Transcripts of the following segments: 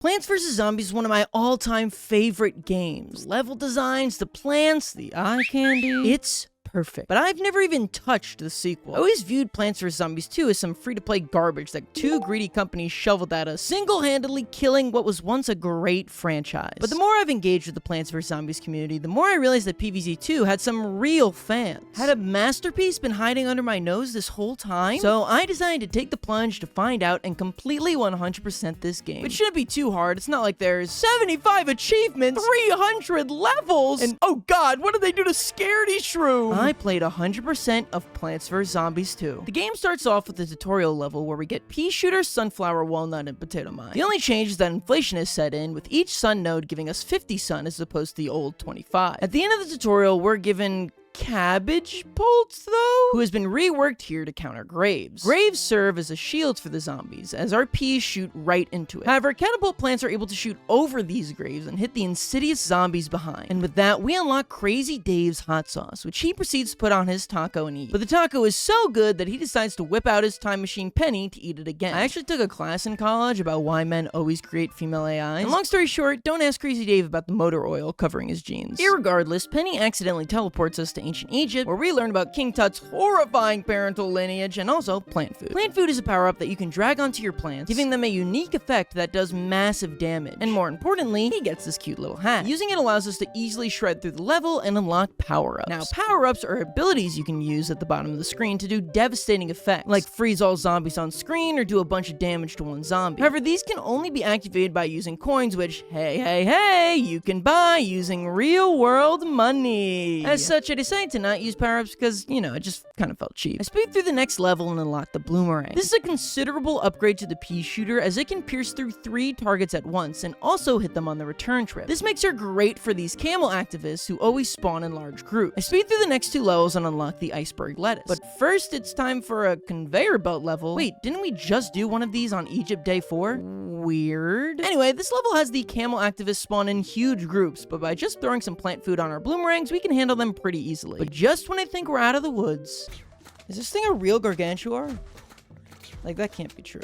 Plants vs Zombies is one of my all-time favorite games. Level designs, the plants, the eye candy. It's perfect. But I've never even touched the sequel. I always viewed Plants vs Zombies 2 as some free-to-play garbage that two greedy companies shoveled at us, single-handedly killing what was once a great franchise. But the more I've engaged with the Plants vs Zombies community, the more I realized that PvZ2 had some real fans. Had a masterpiece been hiding under my nose this whole time? So I decided to take the plunge to find out and completely 100% this game. It shouldn't be too hard. It's not like there's 75 achievements, 300 levels, and oh god, what did they do to Scaredy Shroom? I played 100% of Plants vs Zombies 2. The game starts off with a tutorial level where we get pea shooter, sunflower, walnut, and potato mine. The only change is that inflation is set in, with each sun node giving us 50 sun as opposed to the old 25. At the end of the tutorial, we're given cabbage bolts, though, who has been reworked here to counter graves. Graves serve as a shield for the zombies, as our peas shoot right into it. However, catapult plants are able to shoot over these graves and hit the insidious zombies behind. And with that, we unlock Crazy Dave's hot sauce, which he proceeds to put on his taco and eat. But the taco is so good that he decides to whip out his time machine Penny to eat it again. I actually took a class in college about why men always create female AIs. And long story short, don't ask Crazy Dave about the motor oil covering his jeans. Irregardless, Penny accidentally teleports us to ancient Egypt, where we learn about King Tut's horrifying parental lineage and also plant food. Plant food is a power-up that you can drag onto your plants, giving them a unique effect that does massive damage. And more importantly, he gets this cute little hat. Using it allows us to easily shred through the level and unlock power-ups. Now, power-ups are abilities you can use at the bottom of the screen to do devastating effects, like freeze all zombies on screen or do a bunch of damage to one zombie. However, these can only be activated by using coins, which, hey, you can buy using real-world money. As such, I decided to not use power-ups because, you know, it just kind of felt cheap. I speed through the next level and unlock the bloomerang. This is a considerable upgrade to the pea shooter, as it can pierce through 3 targets at once and also hit them on the return trip. This makes her great for these camel activists who always spawn in large groups. I speed through the next 2 levels and unlock the iceberg lettuce. But first, it's time for a conveyor belt level. Wait, didn't we just do one of these on Egypt Day 4? Weird. Anyway, this level has the camel activists spawn in huge groups, but by just throwing some plant food on our bloomerangs, we can handle them pretty easily. But just when I think we're out of the woods... Is this thing a real gargantuar? Like, that can't be true.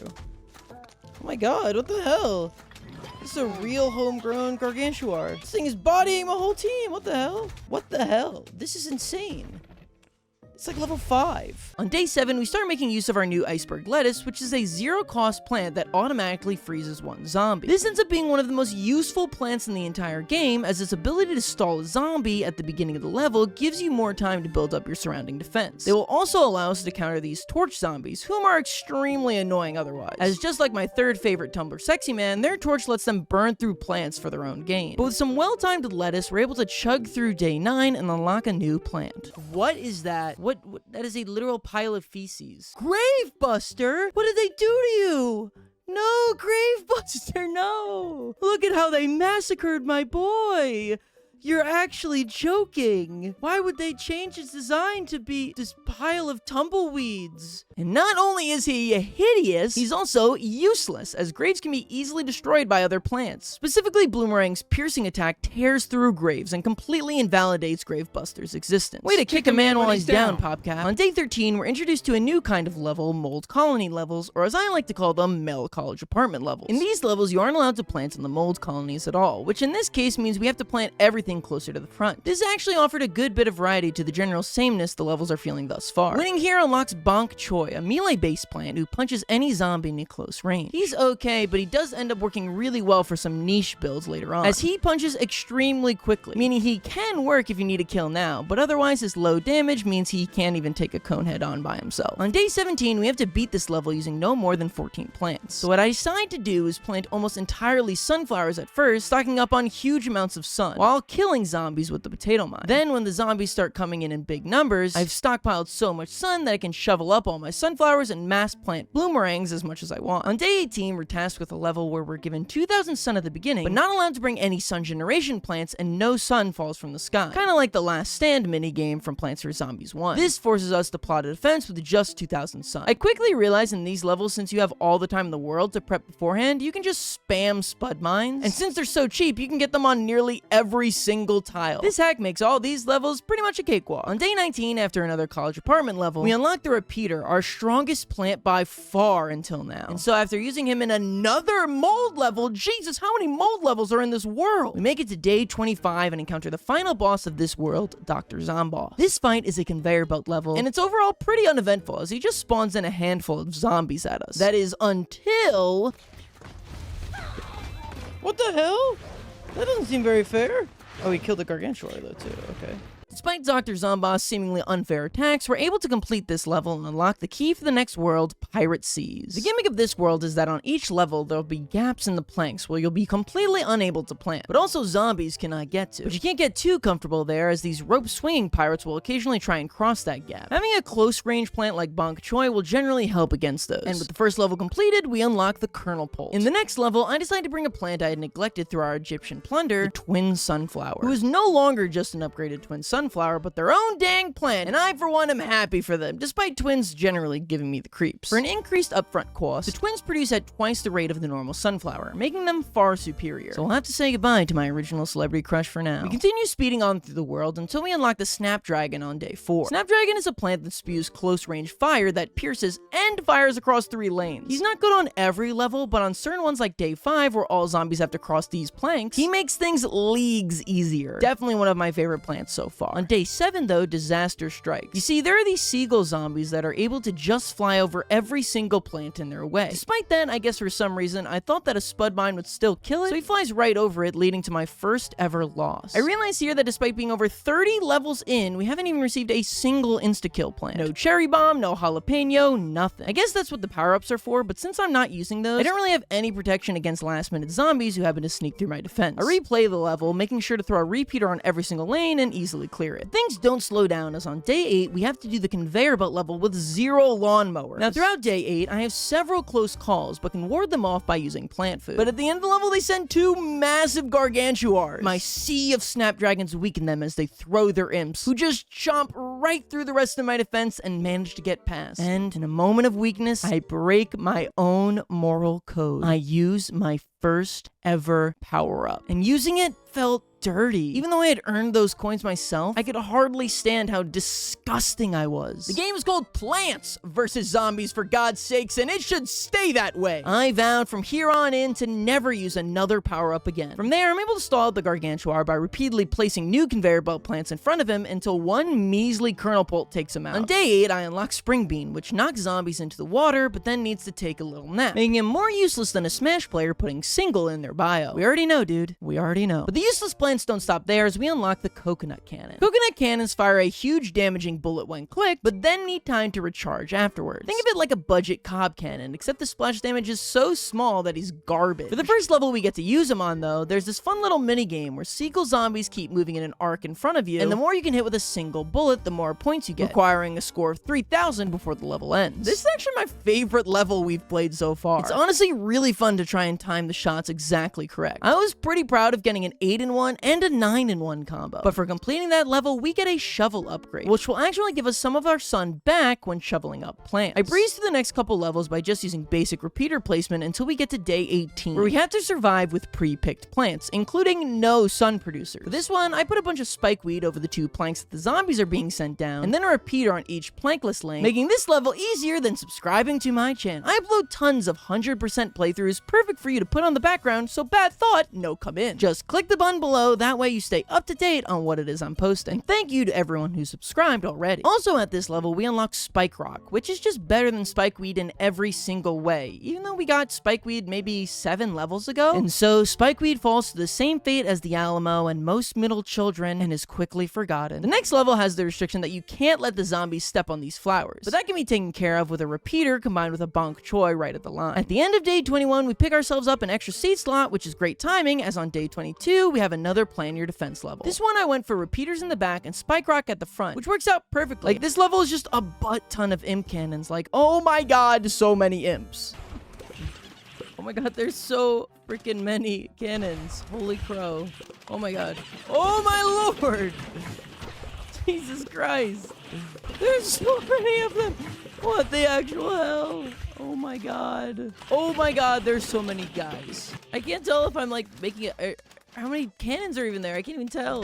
Oh my god, what the hell? This is a real homegrown gargantuar. This thing is bodying my whole team. What the hell? What the hell? This is insane. It's like level 5. On day 7, we start making use of our new iceberg lettuce, which is a zero-cost plant that automatically freezes one zombie. This ends up being one of the most useful plants in the entire game, as its ability to stall a zombie at the beginning of the level gives you more time to build up your surrounding defense. They will also allow us to counter these torch zombies, whom are extremely annoying otherwise, as just like my third favorite Tumblr sexy man, their torch lets them burn through plants for their own gain. But with some well-timed lettuce, we're able to chug through day 9 and unlock a new plant. What is that? What? That is a literal pile of feces. Gravebuster? What did they do to you? No, Gravebuster, no! Look at how they massacred my boy! You're actually joking. Why would they change its design to be this pile of tumbleweeds? And not only is he hideous, he's also useless, as graves can be easily destroyed by other plants. Specifically, Bloomerang's piercing attack tears through graves and completely invalidates Gravebuster's existence. Way to kick a man while he's down, PopCap. On day 13, we're introduced to a new kind of level, mold colony levels, or as I like to call them, male college apartment levels. In these levels, you aren't allowed to plant in the mold colonies at all, which in this case means we have to plant everything closer to the front. This actually offered a good bit of variety to the general sameness the levels are feeling thus far. Winning here unlocks Bonk Choi, a melee-based plant who punches any zombie in close range. He's okay, but he does end up working really well for some niche builds later on, as he punches extremely quickly, meaning he can work if you need a kill now, but otherwise his low damage means he can't even take a cone head on by himself. On day 17, we have to beat this level using no more than 14 plants. So what I decided to do is plant almost entirely sunflowers at first, stocking up on huge amounts of sun, while killing zombies with the potato mine. Then when the zombies start coming in big numbers, I've stockpiled so much sun that I can shovel up all my sunflowers and mass plant bloomerangs as much as I want. On day 18, we're tasked with a level where we're given 2,000 sun at the beginning, but not allowed to bring any sun generation plants, and no sun falls from the sky. Kinda like the Last Stand minigame from Plants vs Zombies 1. This forces us to plot a defense with just 2,000 sun. I quickly realized in these levels, since you have all the time in the world to prep beforehand, you can just spam spud mines, and since they're so cheap, you can get them on nearly every single tile. This hack makes all these levels pretty much a cakewalk. On day 19, after another college apartment level, we unlock the repeater, our strongest plant by far until now. And so after using him in another mold level, Jesus, how many mold levels are in this world? We make it to day 25 and encounter the final boss of this world, Dr. Zomboss. This fight is a conveyor belt level, and it's overall pretty uneventful as he just spawns in a handful of zombies at us. That is until... What the hell? That doesn't seem very fair. Oh, he killed the Gargantuar though too, okay. Despite Dr. Zomboss' seemingly unfair attacks, we're able to complete this level and unlock the key for the next world, Pirate Seas. The gimmick of this world is that on each level, there'll be gaps in the planks where you'll be completely unable to plant, but also zombies cannot get to. But you can't get too comfortable there, as these rope-swinging pirates will occasionally try and cross that gap. Having a close-range plant like Bonk Choy will generally help against those. And with the first level completed, we unlock the Kernel Pult. In the next level, I decided to bring a plant I had neglected through our Egyptian plunder, the Twin Sunflower, who is no longer just an upgraded Twin Sunflower, but their own dang plant, and I for one am happy for them, despite twins generally giving me the creeps. For an increased upfront cost, the twins produce at twice the rate of the normal sunflower, making them far superior. So I'll have to say goodbye to my original celebrity crush for now. We continue speeding on through the world until we unlock the Snapdragon on day 4. Snapdragon is a plant that spews close-range fire that pierces and fires across 3 lanes. He's not good on every level, but on certain ones like day 5, where all zombies have to cross these planks, he makes things leagues easier. Definitely one of my favorite plants so far. On day 7, though, disaster strikes. You see, there are these seagull zombies that are able to just fly over every single plant in their way. Despite that, I guess for some reason, I thought that a spud mine would still kill it, so he flies right over it, leading to my first ever loss. I realize here that despite being over 30 levels in, we haven't even received a single insta-kill plant. No cherry bomb, no jalapeno, nothing. I guess that's what the power-ups are for, but since I'm not using those, I don't really have any protection against last-minute zombies who happen to sneak through my defense. I replay the level, making sure to throw a repeater on every single lane and easily clear it. Things don't slow down, as on day 8, we have to do the conveyor belt level with 0 lawnmowers. Now, throughout day 8, I have several close calls, but can ward them off by using plant food. But at the end of the level, they send 2 massive gargantuars. My sea of snapdragons weaken them as they throw their imps, who just chomp right through the rest of my defense and manage to get past. And in a moment of weakness, I break my own moral code. I use my first ever power-up, and using it felt dirty. Even though I had earned those coins myself, I could hardly stand how disgusting I was. The game is called Plants Vs Zombies, for God's sakes, and it should stay that way. I vowed from here on in to never use another power-up again. From there, I'm able to stall out the Gargantuar by repeatedly placing new conveyor belt plants in front of him until one measly Kernel Pult takes him out. On day 8, I unlock Spring Bean, which knocks zombies into the water, but then needs to take a little nap, making him more useless than a Smash player putting single in their bio. We already know, dude. We already know. But the useless plants don't stop there, as we unlock the Coconut Cannon. Coconut cannons fire a huge damaging bullet when clicked, but then need time to recharge afterwards. Think of it like a budget cob cannon, except the splash damage is so small that he's garbage. For the first level we get to use him on, though, there's this fun little mini game where seagull zombies keep moving in an arc in front of you, and the more you can hit with a single bullet, the more points you get, requiring a score of 3,000 before the level ends. This is actually my favorite level we've played so far. It's honestly really fun to try and time the shots exactly correct. I was pretty proud of getting an 8-in-1 and a 9-in-1 combo, but for completing that level, we get a shovel upgrade, which will actually give us some of our sun back when shoveling up plants. I breeze through the next couple levels by just using basic repeater placement until we get to day 18, where we have to survive with pre-picked plants, including no sun producers. For this one, I put a bunch of spikeweed over the 2 planks that the zombies are being sent down, and then a repeater on each plankless lane, making this level easier than subscribing to my channel. I upload tons of 100% playthroughs, perfect for you to put on the background, so bad thought, no come in. Just click the button below, that way you stay up to date on what it is I'm posting. Thank you to everyone who subscribed already. Also at this level, we unlock Spike Rock, which is just better than Spikeweed in every single way, even though we got Spikeweed maybe 7 levels ago. And so Spikeweed falls to the same fate as the Alamo and most middle children and is quickly forgotten. The next level has the restriction that you can't let the zombies step on these flowers, but that can be taken care of with a repeater combined with a Bonk Choy right at the line. At the end of day 21, we pick ourselves up an extra seed slot, which is great timing, as on day 22, we have another plan your defense level. This one I went for repeaters in the back and Spike Rock at the front, which works out perfectly. Like, this level is just a butt ton of imp cannons. Like, oh my god, so many imps. Oh my god, there's so freaking many cannons. Holy crow. Oh my god. Oh my lord! Jesus Christ. There's so many of them. What the actual hell? Oh my god. Oh my god, there's so many guys. I can't tell if I'm like making a... how many cannons are even there? I can't even tell.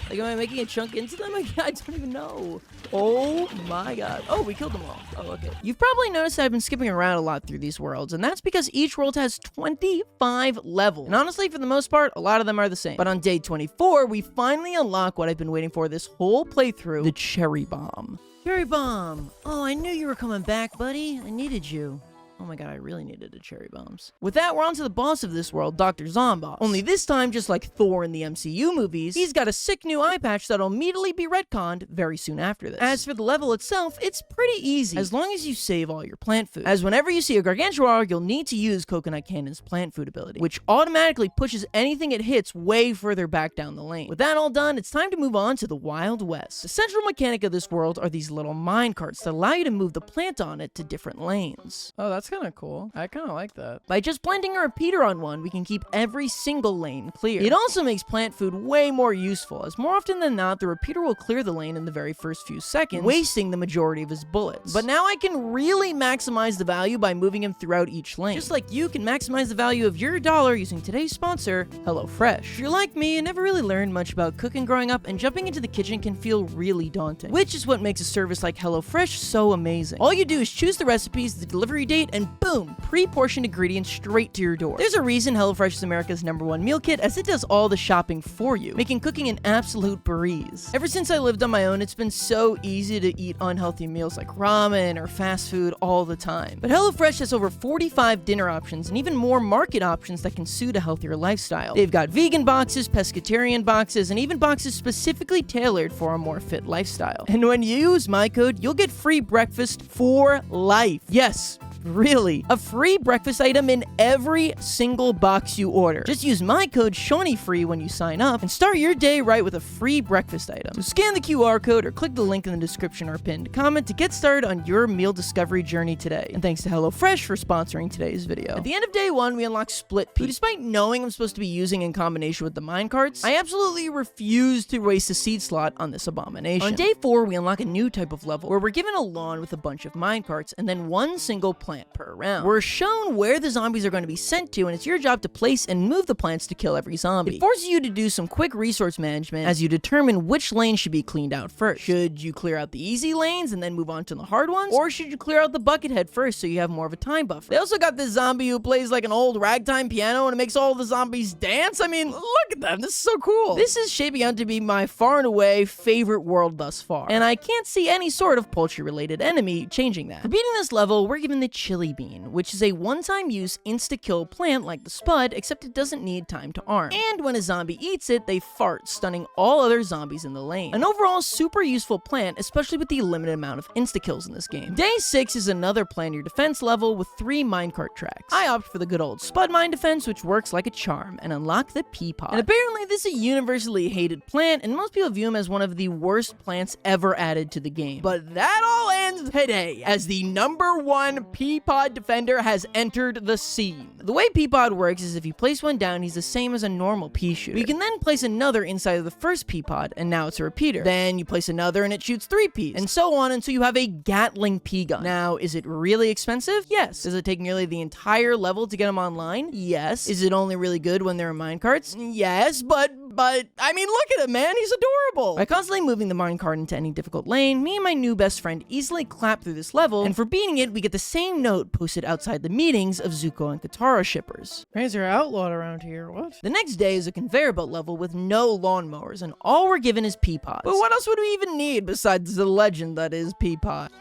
Like, am I making a chunk into them? I don't even know. Oh my god. Oh, we killed them all. Oh, okay. You've probably noticed I've been skipping around a lot through these worlds, and that's because each world has 25 levels. And honestly, for the most part, a lot of them are the same. But on day 24, we finally unlock what I've been waiting for this whole playthrough, the Cherry Bomb. Cherry Bomb! Oh, I knew you were coming back, buddy. I needed you. Oh my god, I really needed a cherry bombs. With that, we're on to the boss of this world, Dr. Zomboss. Only this time, just like Thor in the MCU movies, he's got a sick new eye patch that'll immediately be retconned very soon after this. As for the level itself, it's pretty easy, as long as you save all your plant food. As whenever you see a Gargantuar, you'll need to use Coconut Cannon's plant food ability, which automatically pushes anything it hits way further back down the lane. With that all done, it's time to move on to the Wild West. The central mechanic of this world are these little mine carts that allow you to move the plant on it to different lanes. Oh, that's kind of cool. I kind of like that. By just planting a repeater on one, we can keep every single lane clear. It also makes plant food way more useful, as more often than not, the repeater will clear the lane in the very first few seconds, wasting the majority of his bullets. But now I can really maximize the value by moving him throughout each lane. Just like you can maximize the value of your dollar using today's sponsor, HelloFresh. If you're like me and never really learned much about cooking growing up, and jumping into the kitchen can feel really daunting, which is what makes a service like HelloFresh so amazing. All you do is choose the recipes, the delivery date, and boom, pre-portioned ingredients straight to your door. There's a reason HelloFresh is America's #1 meal kit, as it does all the shopping for you, making cooking an absolute breeze. Ever since I lived on my own, it's been so easy to eat unhealthy meals like ramen or fast food all the time. But HelloFresh has over 45 dinner options and even more market options that can suit a healthier lifestyle. They've got vegan boxes, pescatarian boxes, and even boxes specifically tailored for a more fit lifestyle. And when you use my code, you'll get free breakfast for life. Yes, really, a free breakfast item in every single box you order. Just use my code ShawneeFree when you sign up and start your day right with a free breakfast item. So scan the QR code or click the link in the description or pinned comment to get started on your meal discovery journey today. And thanks to HelloFresh for sponsoring today's video. At the end of day 1, we unlock Split Pea. Despite knowing I'm supposed to be using in combination with the minecarts, I absolutely refuse to waste a seed slot on this abomination. On day 4, we unlock a new type of level where we're given a lawn with a bunch of minecarts and then one single plant per round. We're shown where the zombies are going to be sent to, and it's your job to place and move the plants to kill every zombie. It forces you to do some quick resource management as you determine which lane should be cleaned out first. Should you clear out the easy lanes and then move on to the hard ones? Or should you clear out the bucket head first so you have more of a time buffer? They also got this zombie who plays like an old ragtime piano and it makes all the zombies dance. I mean, look at them. This is so cool. This is shaping out to be my far and away favorite world thus far, and I can't see any sort of poultry-related enemy changing that. For beating this level, we're given the Chili Bean, which is a one-time use insta-kill plant like the Spud, except it doesn't need time to arm. And when a zombie eats it, they fart, stunning all other zombies in the lane. An overall super useful plant, especially with the limited amount of insta-kills in this game. Day 6 is another plan your defense level with 3 minecart tracks. I opt for the good old Spud mine defense, which works like a charm, and unlock the pea pod. And apparently this is a universally hated plant, and most people view him as one of the worst plants ever added to the game. But that all ends today, as the #1 pea pod defender has entered the scene. The way pea pod works is if you place one down, he's the same as a normal pea shooter. You can then place another inside of the first pea pod, and now it's a repeater. Then you place another and it shoots 3 peas, and so on until you have a Gatling pea gun. Now, is it really expensive? Yes. Does it take nearly the entire level to get them online? Yes. Is it only really good when they're in minecarts? Yes, but I mean, look at him, man. He's adorable. By constantly moving the minecart into any difficult lane, me and my new best friend easily clap through this level, and for beating it, we get the same note posted outside the meetings of Zuko and Katara shippers. Razor outlawed around here, what? The next day is a conveyor belt level with no lawnmowers, and all we're given is pea pods. But what else would we even need besides the legend that is pea pod?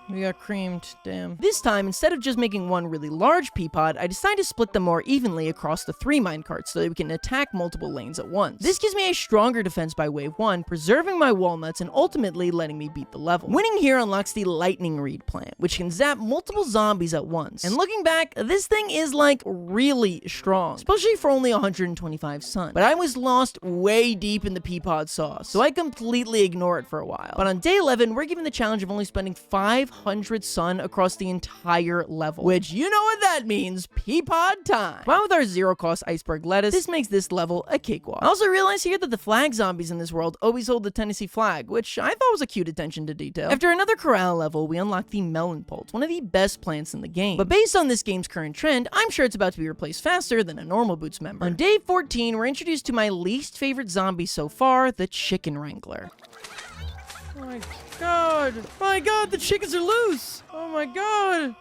We got creamed, damn. This time, instead of just making one really large pea pod, I decided to split them more evenly across the 3 minecarts so that we can attack multiple lanes at once. This gives me a stronger defense by wave 1, preserving my walnuts and ultimately letting me beat the level. Winning here unlocks the lightning reed plant, which can zap multiple zombies at once. And looking back, this thing is like really strong, especially for only 125 sun. But I was lost way deep in the pea pod sauce, so I completely ignore it for a while. But on day 11, we're given the challenge of only spending 500 sun across the entire level, which you know what that means, pea pod time. While with our 0-cost iceberg lettuce, this makes this level a cakewalk. I also realized here that the flag zombies in this world always hold the Tennessee flag, which I thought was a cute attention to detail. After another corral level, we unlock the melon pulse, one of the best plants in the game. But based on this game's current trend, I'm sure it's about to be replaced faster than a normal Boots member. On day 14, we're introduced to my least favorite zombie so far, the Chicken Wrangler. Oh my god. My god, the chickens are loose. Oh my god.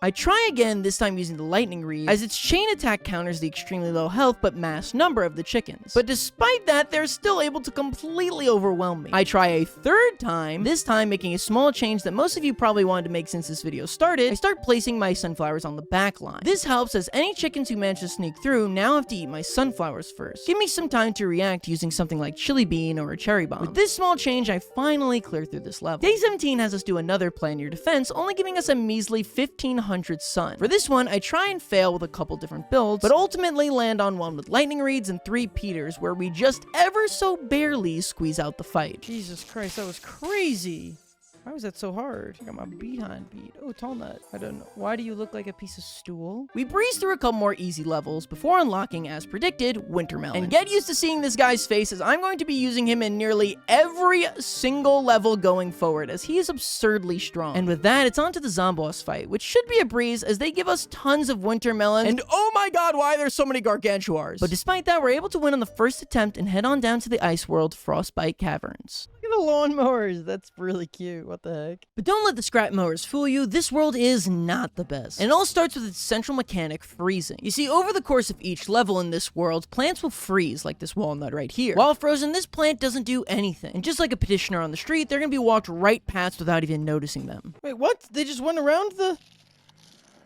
I try again, this time using the lightning reed, as its chain attack counters the extremely low health but mass number of the chickens. But despite that, they're still able to completely overwhelm me. I try a third time, this time making a small change that most of you probably wanted to make since this video started. I start placing my sunflowers on the back line. This helps, as any chickens who manage to sneak through now have to eat my sunflowers first. Give me some time to react using something like chili bean or a cherry bomb. With this small change, I finally clear through this level. Day 17 has us do another plan your defense, only giving us a measly 1500 sun. For this one, I try and fail with a couple different builds, but ultimately land on one with lightning reeds and 3 Peters, where we just ever so barely squeeze out the fight. Jesus Christ, that was crazy. Why was that so hard? I got my behind beat. Oh, tall nut. I don't know. Why do you look like a piece of stool? We breeze through a couple more easy levels before unlocking, as predicted, Wintermelon. And get used to seeing this guy's face, as I'm going to be using him in nearly every single level going forward, as he is absurdly strong. And with that, it's on to the Zomboss fight, which should be a breeze, as they give us tons of Wintermelons. And oh my god, why are there so many Gargantuars? But despite that, we're able to win on the first attempt and head on down to the ice world Frostbite Caverns. Look at the lawnmowers. That's really cute. What the heck? But don't let the scrap mowers fool you, this world is not the best. And it all starts with its central mechanic, freezing. You see, over the course of each level in this world, plants will freeze, like this walnut right here. While frozen, this plant doesn't do anything. And just like a petitioner on the street, they're gonna be walked right past without even noticing them. Wait, what? They just went around the...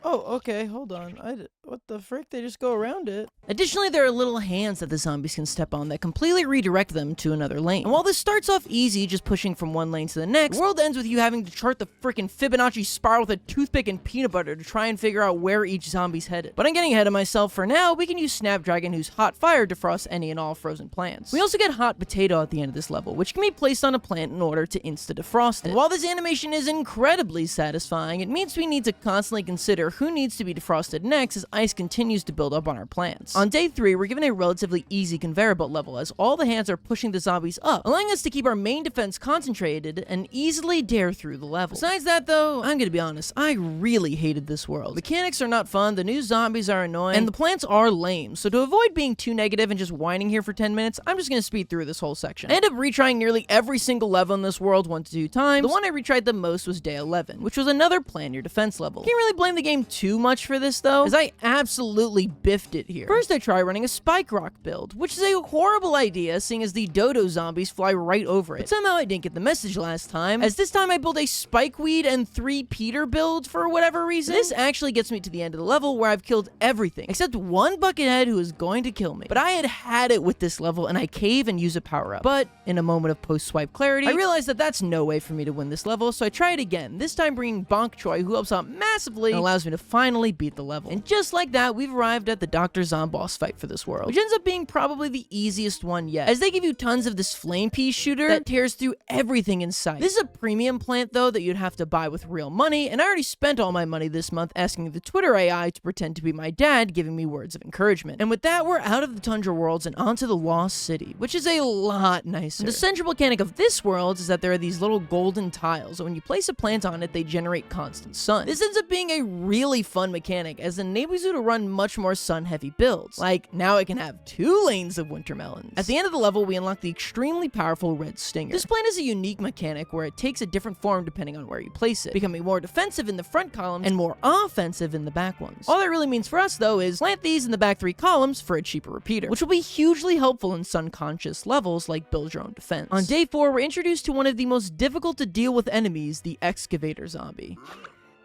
Oh, okay, hold on. What the frick? They just go around it. Additionally, there are little hands that the zombies can step on that completely redirect them to another lane. And while this starts off easy, just pushing from one lane to the next, the world ends with you having to chart the frickin' Fibonacci spiral with a toothpick and peanut butter to try and figure out where each zombie's headed. But I'm getting ahead of myself. For now, we can use Snapdragon, whose hot fire defrosts any and all frozen plants. We also get Hot Potato at the end of this level, which can be placed on a plant in order to insta-defrost it. And while this animation is incredibly satisfying, it means we need to constantly consider who needs to be defrosted next, as ice continues to build up on our plants. On day 3, we're given a relatively easy conveyor belt level, as all the hands are pushing the zombies up, allowing us to keep our main defense concentrated and easily dare through the level. Besides that though, I'm gonna be honest, I really hated this world. Mechanics are not fun, the new zombies are annoying, and the plants are lame, so to avoid being too negative and just whining here for 10 minutes, I'm just gonna speed through this whole section. I ended up retrying nearly every single level in this world 1 to 2 times. The one I retried the most was day 11, which was another plan your defense level. Can't really blame the game too much for this though, as I absolutely biffed it here. First, I tried running a spike rock build, which is a horrible idea seeing as the dodo zombies fly right over it. But somehow I didn't get the message last time, as this time I built a spikeweed and 3 Peter build for whatever reason. This actually gets me to the end of the level where I've killed everything, except one buckethead who is going to kill me. But I had it with this level, and I cave and use a power up. But in a moment of post-swipe clarity, I realized that that's no way for me to win this level, so I try it again, this time bringing Bonk Choi, who helps out massively and allows me to finally beat the level. And just like that, we've arrived at the Dr. Zomboss fight for this world, which ends up being probably the easiest one yet, as they give you tons of this flame pea shooter that tears through everything in sight. This is a premium plant though that you'd have to buy with real money, and I already spent all my money this month asking the Twitter AI to pretend to be my dad, giving me words of encouragement. And with that, we're out of the Tundra worlds and onto the Lost City, which is a lot nicer. The central mechanic of this world is that there are these little golden tiles, and when you place a plant on it, they generate constant sun. This ends up being a really fun mechanic, as it enables you to run much more sun-heavy builds. Like, now I can have 2 lanes of Wintermelons. At the end of the level, we unlock the extremely powerful Red Stinger. This plant is a unique mechanic where it takes a different form depending on where you place it, becoming more defensive in the front columns and more offensive in the back ones. All that really means for us, though, is plant these in the back 3 columns for a cheaper repeater, which will be hugely helpful in sun-conscious levels like build your own defense. On day 4, we're introduced to one of the most difficult to deal with enemies, the excavator zombie.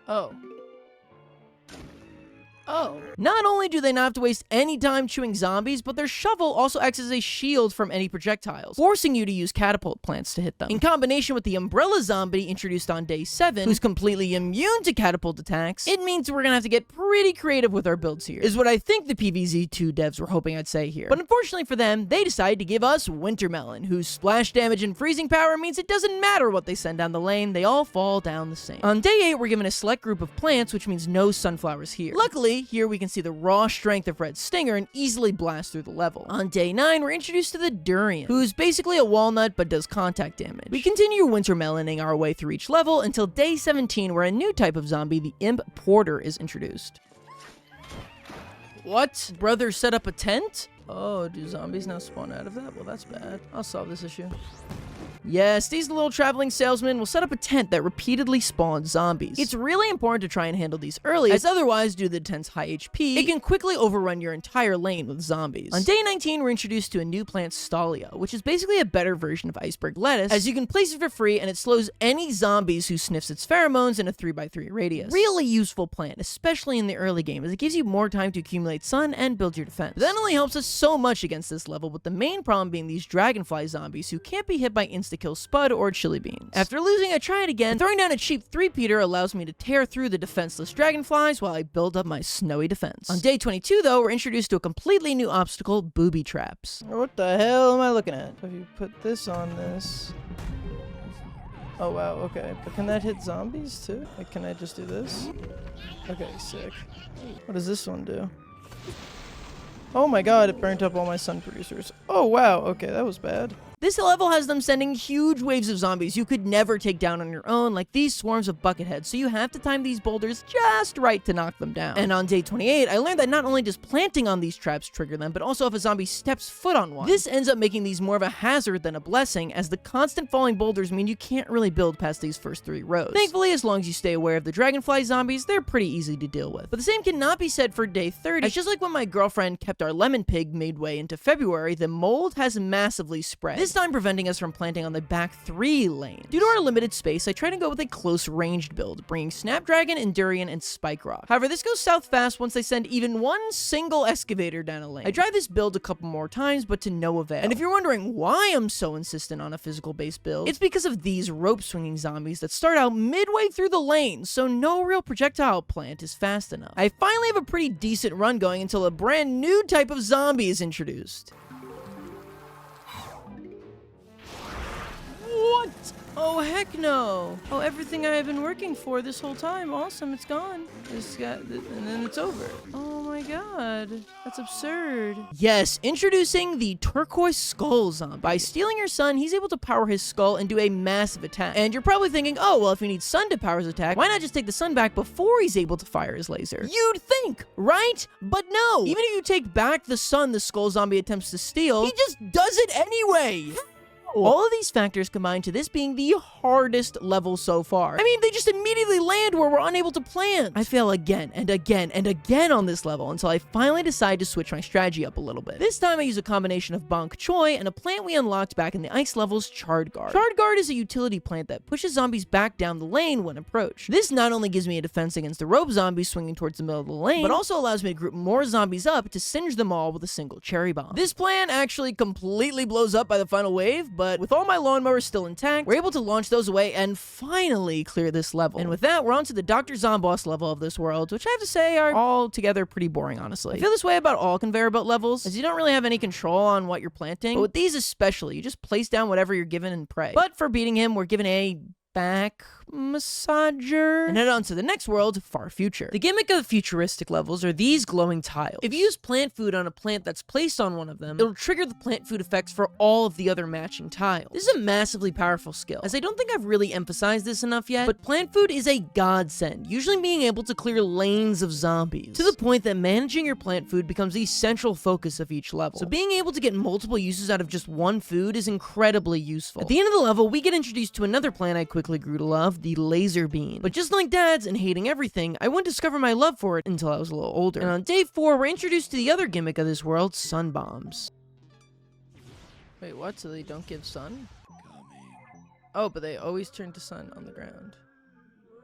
Oh. Oh. Not only do they not have to waste any time chewing zombies, but their shovel also acts as a shield from any projectiles, forcing you to use catapult plants to hit them. In combination with the umbrella zombie introduced on day 7, who's completely immune to catapult attacks, it means we're gonna have to get pretty creative with our builds here, is what I think the PvZ2 devs were hoping I'd say here. But unfortunately for them, they decided to give us Wintermelon, whose splash damage and freezing power means it doesn't matter what they send down the lane, they all fall down the same. On day 8, we're given a select group of plants, which means no sunflowers here. Luckily, here we can see the raw strength of Red Stinger and easily blast through the level. On day 9, we're introduced to the Durian, who's basically a walnut but does contact damage. We continue Wintermeloning our way through each level until day 17, where a new type of zombie, the Imp Porter, is introduced. What? Brother set up a tent? Oh, do zombies now spawn out of that? Well, that's bad. I'll solve this issue. Yes, these little traveling salesmen will set up a tent that repeatedly spawns zombies. It's really important to try and handle these early, as otherwise, due to the tent's high HP, it can quickly overrun your entire lane with zombies. On day 19, we're introduced to a new plant, Stalia, which is basically a better version of iceberg lettuce, as you can place it for free and it slows any zombies who sniffs its pheromones in a 3x3 radius. Really useful plant, especially in the early game, as it gives you more time to accumulate sun and build your defense. But that only helps us so much against this level, with the main problem being these dragonfly zombies who can't be hit by insta-kill Spud or chili beans. After losing, I try it again. Throwing down a cheap 3-peater allows me to tear through the defenseless dragonflies while I build up my snowy defense. On day 22, though, we're introduced to a completely new obstacle, booby traps. What the hell am I looking at? If you put this on this... Oh wow, okay. But can that hit zombies too? Like, can I just do this? Okay, sick. What does this one do? Oh my god, it burnt up all my sun producers. Oh wow, okay, that was bad. This level has them sending huge waves of zombies you could never take down on your own, like these swarms of bucketheads, so you have to time these boulders just right to knock them down. And on day 28, I learned that not only does planting on these traps trigger them, but also if a zombie steps foot on one. This ends up making these more of a hazard than a blessing, as the constant falling boulders mean you can't really build past these first 3 rows. Thankfully, as long as you stay aware of the dragonfly zombies, they're pretty easy to deal with. But the same cannot be said for day 30, as just like when my girlfriend kept our lemon pig midway into February, the mold has massively spread. This time preventing us from planting on the back 3 lanes. Due to our limited space, I try to go with a close ranged build, bringing Snapdragon, Endurian, and Spike Rock. However, this goes south fast once they send even one single excavator down a lane. I tried this build a couple more times, but to no avail. And if you're wondering why I'm so insistent on a physical based build, it's because of these rope swinging zombies that start out midway through the lane, so no real projectile plant is fast enough. I finally have a pretty decent run going until a brand new type of zombie is introduced. What? Oh, heck no. Oh, everything I have been working for this whole time. Awesome, it's gone. And then it's over. Oh my god. That's absurd. Yes, introducing the turquoise skull zombie. By stealing your sun, he's able to power his skull and do a massive attack. And you're probably thinking, oh, well, if he needs sun to power his attack, why not just take the sun back before he's able to fire his laser? You'd think, right? But no. Even if you take back the sun the skull zombie attempts to steal, he just does it anyway. All of these factors combine to this being the hardest level so far. I mean, they just immediately land where we're unable to plant. I fail again and again and again on this level until I finally decide to switch my strategy up a little bit. This time I use a combination of Bonk Choi and a plant we unlocked back in the ice levels, Chard Guard. Chard Guard is a utility plant that pushes zombies back down the lane when approached. This not only gives me a defense against the rope zombies swinging towards the middle of the lane, but also allows me to group more zombies up to singe them all with a single cherry bomb. This plan actually completely blows up by the final wave, but with all my lawnmowers still intact, we're able to launch those away and finally clear this level. And with that, we're on to the Dr. Zomboss level of this world, which I have to say are all together pretty boring, honestly. I feel this way about all conveyor belt levels, as you don't really have any control on what you're planting, but with these especially, you just place down whatever you're given and pray. But for beating him, we're given a back massager. And head on to the next world, Far Future. The gimmick of futuristic levels are these glowing tiles. If you use plant food on a plant that's placed on one of them, it'll trigger the plant food effects for all of the other matching tiles. This is a massively powerful skill, as I don't think I've really emphasized this enough yet, but plant food is a godsend, usually being able to clear lanes of zombies, to the point that managing your plant food becomes the central focus of each level. So being able to get multiple uses out of just one food is incredibly useful. At the end of the level, we get introduced to another plant I quickly grew to love, the laser bean. But just like dads and hating everything, I wouldn't discover my love for it until I was a little older. And on day 4, we're introduced to the other gimmick of this world, sun bombs. Wait, what? So they don't give sun? Oh, but they always turn to sun on the ground.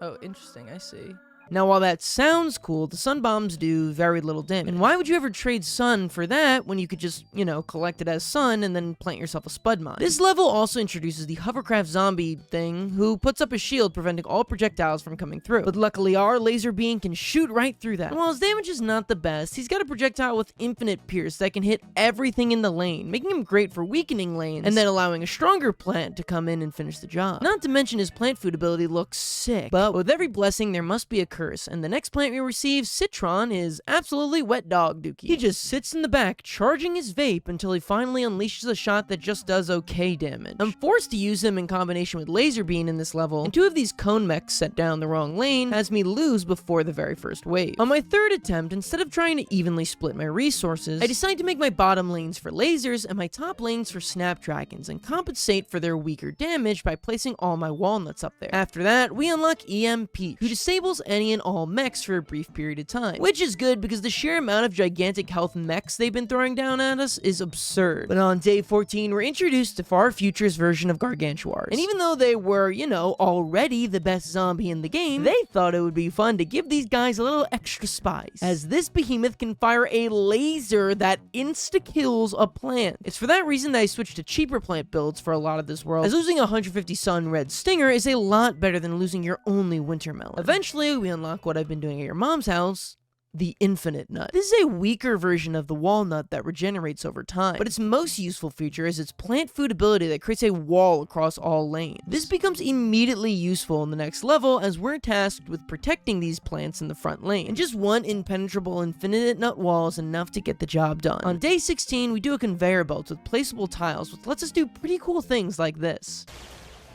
Oh, interesting. I see. Now, while that sounds cool, the sun bombs do very little damage. And why would you ever trade sun for that when you could just, collect it as sun and then plant yourself a spud mine? This level also introduces the hovercraft zombie thing, who puts up a shield preventing all projectiles from coming through. But luckily, our laser beam can shoot right through that. And while his damage is not the best, he's got a projectile with infinite pierce that can hit everything in the lane, making him great for weakening lanes, and then allowing a stronger plant to come in and finish the job. Not to mention his plant food ability looks sick. But with every blessing, there must be a curse curse, and the next plant we receive, Citron, is absolutely wet dog dookie. He just sits in the back, charging his vape until he finally unleashes a shot that just does okay damage. I'm forced to use him in combination with Laser Beam in this level, and 2 of these cone mechs set down the wrong lane has me lose before the very first wave. On my 3rd attempt, instead of trying to evenly split my resources, I decide to make my bottom lanes for lasers and my top lanes for snapdragons, and compensate for their weaker damage by placing all my walnuts up there. After that, we unlock EMP, who disables any and all mechs for a brief period of time, which is good because the sheer amount of gigantic health mechs they've been throwing down at us is absurd. But on day 14, we're introduced to Far Future's version of Gargantuars, and even though they were, you know, already the best zombie in the game, they thought it would be fun to give these guys a little extra spice, as this behemoth can fire a laser that insta-kills a plant. It's for that reason that I switched to cheaper plant builds for a lot of this world, as losing a 150 sun red stinger is a lot better than losing your only winter melon. Eventually, we unlock what I've been doing at your mom's house, the infinite nut. This is a weaker version of the walnut that regenerates over time, but its most useful feature is its plant food ability that creates a wall across all lanes. This becomes immediately useful in the next level as we're tasked with protecting these plants in the front lane, and just one impenetrable infinite nut wall is enough to get the job done. On day 16, we do a conveyor belt with placeable tiles, which lets us do pretty cool things like this.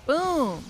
Boom.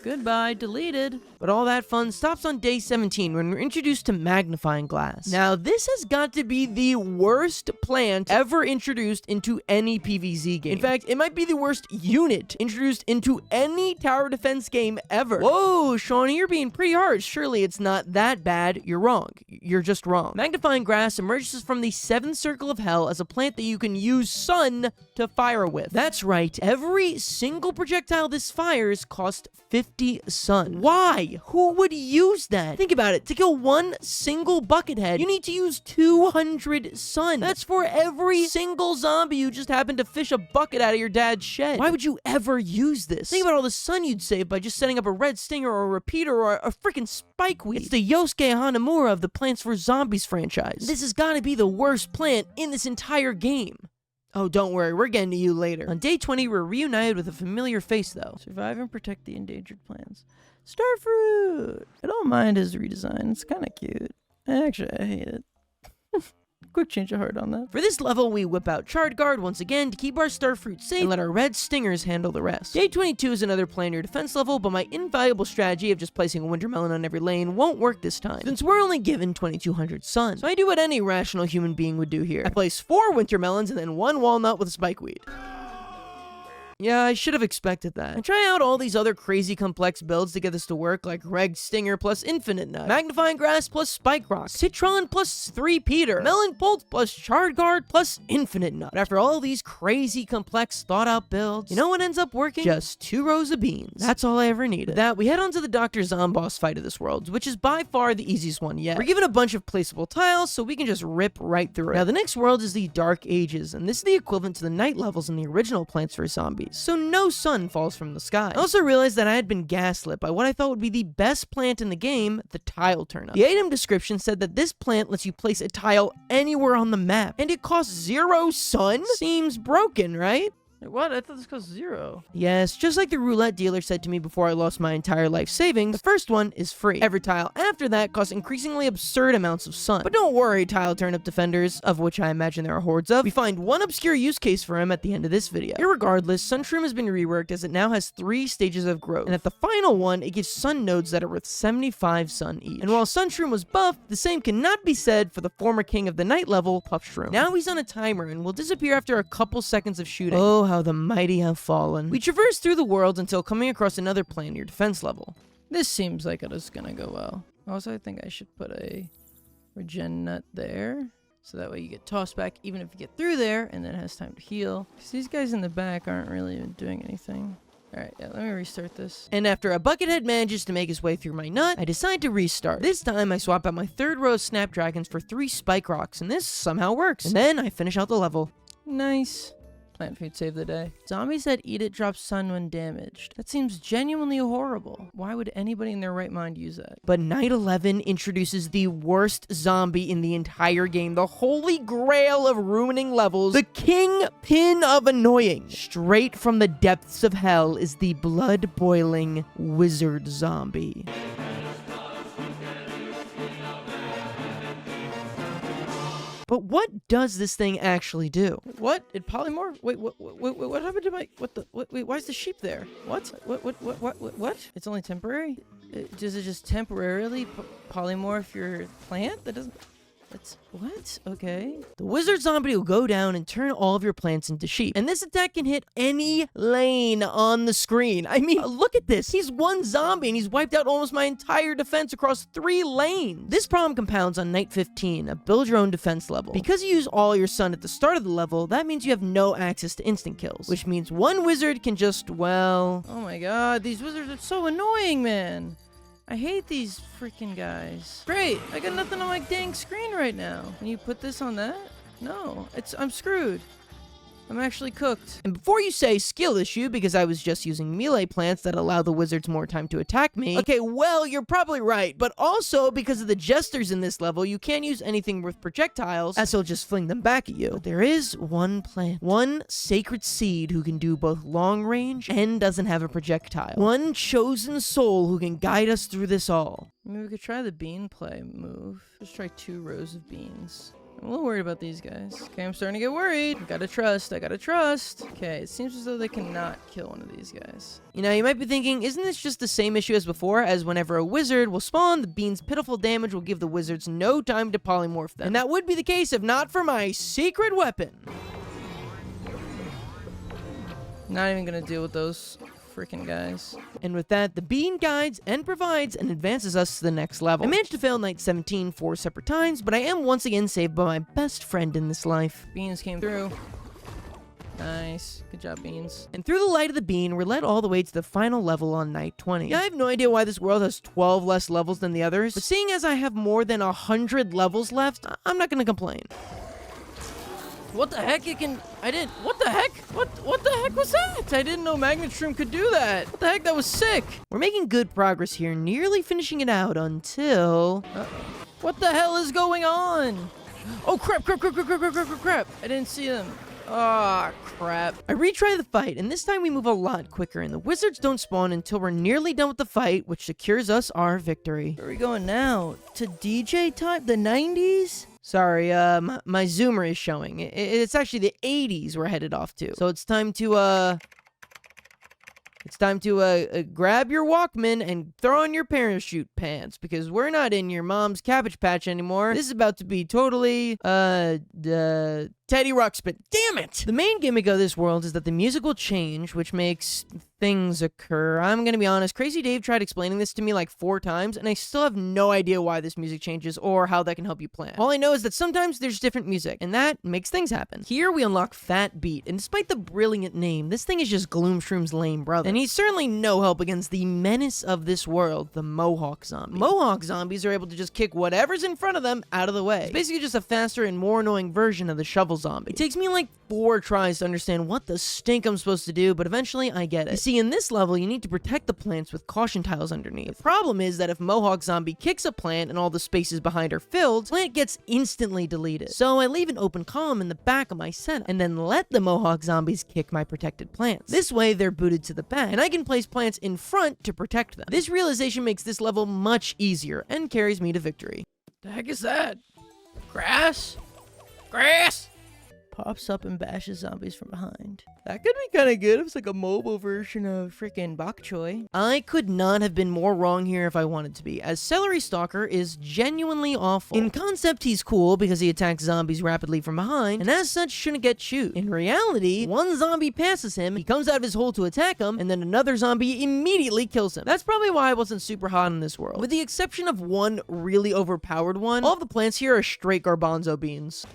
Goodbye, deleted. But all that fun stops on day 17 when we're introduced to magnifying glass. Now, this has got to be the worst plant ever introduced into any PvZ game. In fact, it might be the worst unit introduced into any tower defense game ever. Whoa, Shawnee, you're being pretty harsh. Surely it's not that bad. You're wrong. You're just wrong. Magnifying grass emerges from the 7th circle of hell as a plant that you can use sun to fire with. That's right. Every single projectile this fires costs 50 sun. Why? Who would use that? Think about it. To kill one single bucket head, you need to use 200 sun. That's for every single zombie you just happened to fish a bucket out of your dad's shed. Why would you ever use this? Think about all the sun you'd save by just setting up a red stinger or a repeater or a freaking spikeweed. It's the Yosuke Hanamura of the Plants vs Zombies franchise. This has got to be the worst plant in this entire game. Oh, don't worry, we're getting to you later. On day 20, we're reunited with a familiar face, though. Survive and protect the endangered plants. Starfruit! I don't mind his redesign. It's kind of cute. Actually, I hate it. Quick change of heart on that. For this level, we whip out Chard Guard once again to keep our Starfruit safe and let our red stingers handle the rest. Day 22 is another planar defense level, but my invaluable strategy of just placing a winter melon on every lane won't work this time, since we're only given 2200 sun. So I do what any rational human being would do here. I place 4 winter melons and then 1 walnut with spikeweed. Yeah, I should have expected that. I try out all these other crazy complex builds to get this to work, like Reg Stinger plus Infinite Nut, Magnifying Grass plus Spike Rock, Citron plus 3 Peter, Melon Bolt plus Chard Guard plus Infinite Nut. But after all these crazy complex thought out builds, you know what ends up working? Just 2 rows of beans. That's all I ever needed. With that, we head on to the Dr. Zomboss fight of this world, which is by far the easiest one yet. We're given a bunch of placeable tiles, so we can just rip right through it. Now, the next world is the Dark Ages, and this is the equivalent to the night levels in the original Plants vs Zombies. So no sun falls from the sky. I also realized that I had been gaslit by what I thought would be the best plant in the game, the tile turnip. The item description said that this plant lets you place a tile anywhere on the map, and it costs 0 sun? Seems broken, right? What? I thought this cost 0. Yes, just like the roulette dealer said to me before I lost my entire life savings, the first one is free. Every tile after that costs increasingly absurd amounts of sun. But don't worry, tile turnip defenders, of which I imagine there are hordes of. We find one obscure use case for him at the end of this video. Irregardless, Sunshroom has been reworked as it now has 3 stages of growth, and at the final one, it gives sun nodes that are worth 75 sun each. And while Sunshroom was buffed, the same cannot be said for the former king of the night level, Puffshroom. Now he's on a timer and will disappear after a couple seconds of shooting. Oh, how the mighty have fallen. We traverse through the world until coming across another plan near defense level. This seems like it is gonna go well. Also, I think I should put a regen nut there, so that way you get tossed back even if you get through there, and then it has time to heal. Because these guys in the back aren't really doing anything. Alright, yeah, let me restart this. And after a buckethead manages to make his way through my nut, I decide to restart. This time, I swap out my 3rd row of snapdragons for 3 spike rocks, and this somehow works. And then I finish out the level. Nice. Plant food save the day. Zombies that eat it drop sun when damaged. That seems genuinely horrible. Why would anybody in their right mind use that? But Night 11 introduces the worst zombie in the entire game, the holy grail of ruining levels, the kingpin of annoying. Straight from the depths of hell is the blood-boiling wizard zombie. But what does this thing actually do? What? It polymorphed? Wait, what happened to my, wait, why is the sheep there? What? What? It's only temporary? Does it just temporarily polymorph your plant? That doesn't... That's... What? Okay. The wizard zombie will go down and turn all of your plants into sheep. And this attack can hit any lane on the screen. I mean, look at this. He's one zombie and he's wiped out almost my entire defense across 3 lanes. This problem compounds on night 15, a build your own defense level. Because you use all your sun at the start of the level, that means you have no access to instant kills, which means one wizard can just, well... Oh my god, these wizards are so annoying, man. I hate these freaking guys. Great, I got nothing on my dang screen right now. Can you put this on that? No, I'm screwed. I'm actually cooked. And before you say skill issue because I was just using melee plants that allow the wizards more time to attack me, okay, well, you're probably right, but also because of the jesters in this level, you can't use anything with projectiles, as he'll just fling them back at you. But there is one plant, one sacred seed who can do both long range and doesn't have a projectile. One chosen soul who can guide us through this all. Maybe we could try the bean play move. Just try 2 rows of beans. I'm a little worried about these guys. Okay, I'm starting to get worried. I gotta trust. Okay, it seems as though they cannot kill one of these guys. You know, you might be thinking, isn't this just the same issue as before, as whenever a wizard will spawn, the bean's pitiful damage will give the wizards no time to polymorph them. And that would be the case if not for my secret weapon. Not even gonna deal with those freaking guys. And with that, the bean guides and provides and advances us to the next level. I managed to fail night 17 4 separate times, but I am once again saved by my best friend in this life. Beans came through. Nice. Good job, Beans. And through the light of the bean, we're led all the way to the final level on night 20. Yeah, I have no idea why this world has 12 less levels than the others, but seeing as I have more than 100 levels left, I'm not gonna complain. What the heck? What the heck? What the heck was that? I didn't know Magnet Shroom could do that. What the heck? That was sick. We're making good progress here, nearly finishing it out until... What the hell is going on? Oh, crap. I didn't see him. Ah, crap. I retry the fight, and this time we move a lot quicker, and the wizards don't spawn until we're nearly done with the fight, which secures us our victory. Where are we going now? To DJ time? The 90s? Sorry, my zoomer is showing. It's actually the 80s we're headed off to. So it's time to, grab your Walkman and throw on your parachute pants, because we're not in your mom's Cabbage Patch anymore. This is about to be totally, Teddy Ruxpin. Damn it! The main gimmick of this world is that the music will change, which makes things occur. I'm gonna be honest, Crazy Dave tried explaining this to me like 4 times, and I still have no idea why this music changes or how that can help you plan. All I know is that sometimes there's different music, and that makes things happen. Here we unlock Fat Beat, and despite the brilliant name, this thing is just Gloomshroom's lame brother. And he's certainly no help against the menace of this world, the Mohawk Zombie. Mohawk zombies are able to just kick whatever's in front of them out of the way. It's basically just a faster and more annoying version of the Shovel Zombie. It takes me like 4 tries to understand what the stink I'm supposed to do, but eventually I get it. You see, in this level, you need to protect the plants with caution tiles underneath. The problem is that if Mohawk Zombie kicks a plant and all the spaces behind are filled, the plant gets instantly deleted. So I leave an open column in the back of my setup, and then let the Mohawk Zombies kick my protected plants. This way, they're booted to the back, and I can place plants in front to protect them. This realization makes this level much easier, and carries me to victory. The heck is that? Grass? Grass! Pops up and bashes zombies from behind. That could be kind of good. It was like a mobile version of freaking bok choy. I could not have been more wrong here if I wanted to be, as Celery Stalker is genuinely awful. In concept, he's cool because he attacks zombies rapidly from behind, and as such shouldn't get chewed. In reality, one zombie passes him, he comes out of his hole to attack him, and then another zombie immediately kills him. That's probably why I wasn't super hot in this world. With the exception of one really overpowered one, all of the plants here are straight garbanzo beans.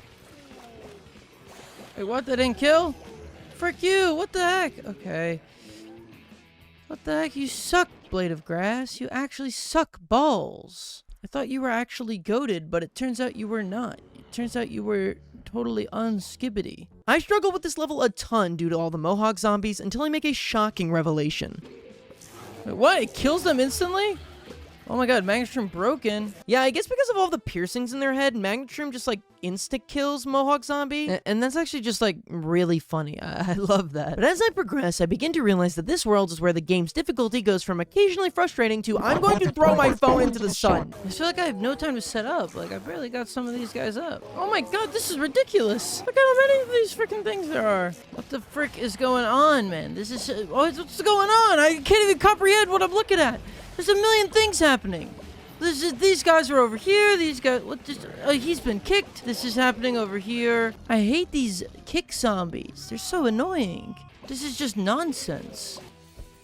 Wait, what? That didn't kill? Frick you! What the heck? Okay. What the heck? You suck, Blade of Grass. You actually suck balls. I thought you were actually goated, but it turns out you were not. It turns out you were totally unskibbity. I struggle with this level a ton due to all the Mohawk zombies until I make a shocking revelation. Wait, what? It kills them instantly? Oh my god, Magnet Shroom broken. Yeah, I guess because of all the piercings in their head, Magnet Shroom just like insta-kills Mohawk Zombie, and that's actually just, like, really funny. I love that. But as I progress, I begin to realize that this world is where the game's difficulty goes from occasionally frustrating to I'm going to throw my phone into the sun. I feel like I have no time to set up. Like, I barely got some of these guys up. Oh my god, this is ridiculous. Look how many of these freaking things there are. What the frick is going on, man? This is... what's going on? I can't even comprehend what I'm looking at. There's a million things happening. These guys are over here. These guys... he's been kicked. This is happening over here. I hate these kick zombies. They're so annoying. This is just nonsense.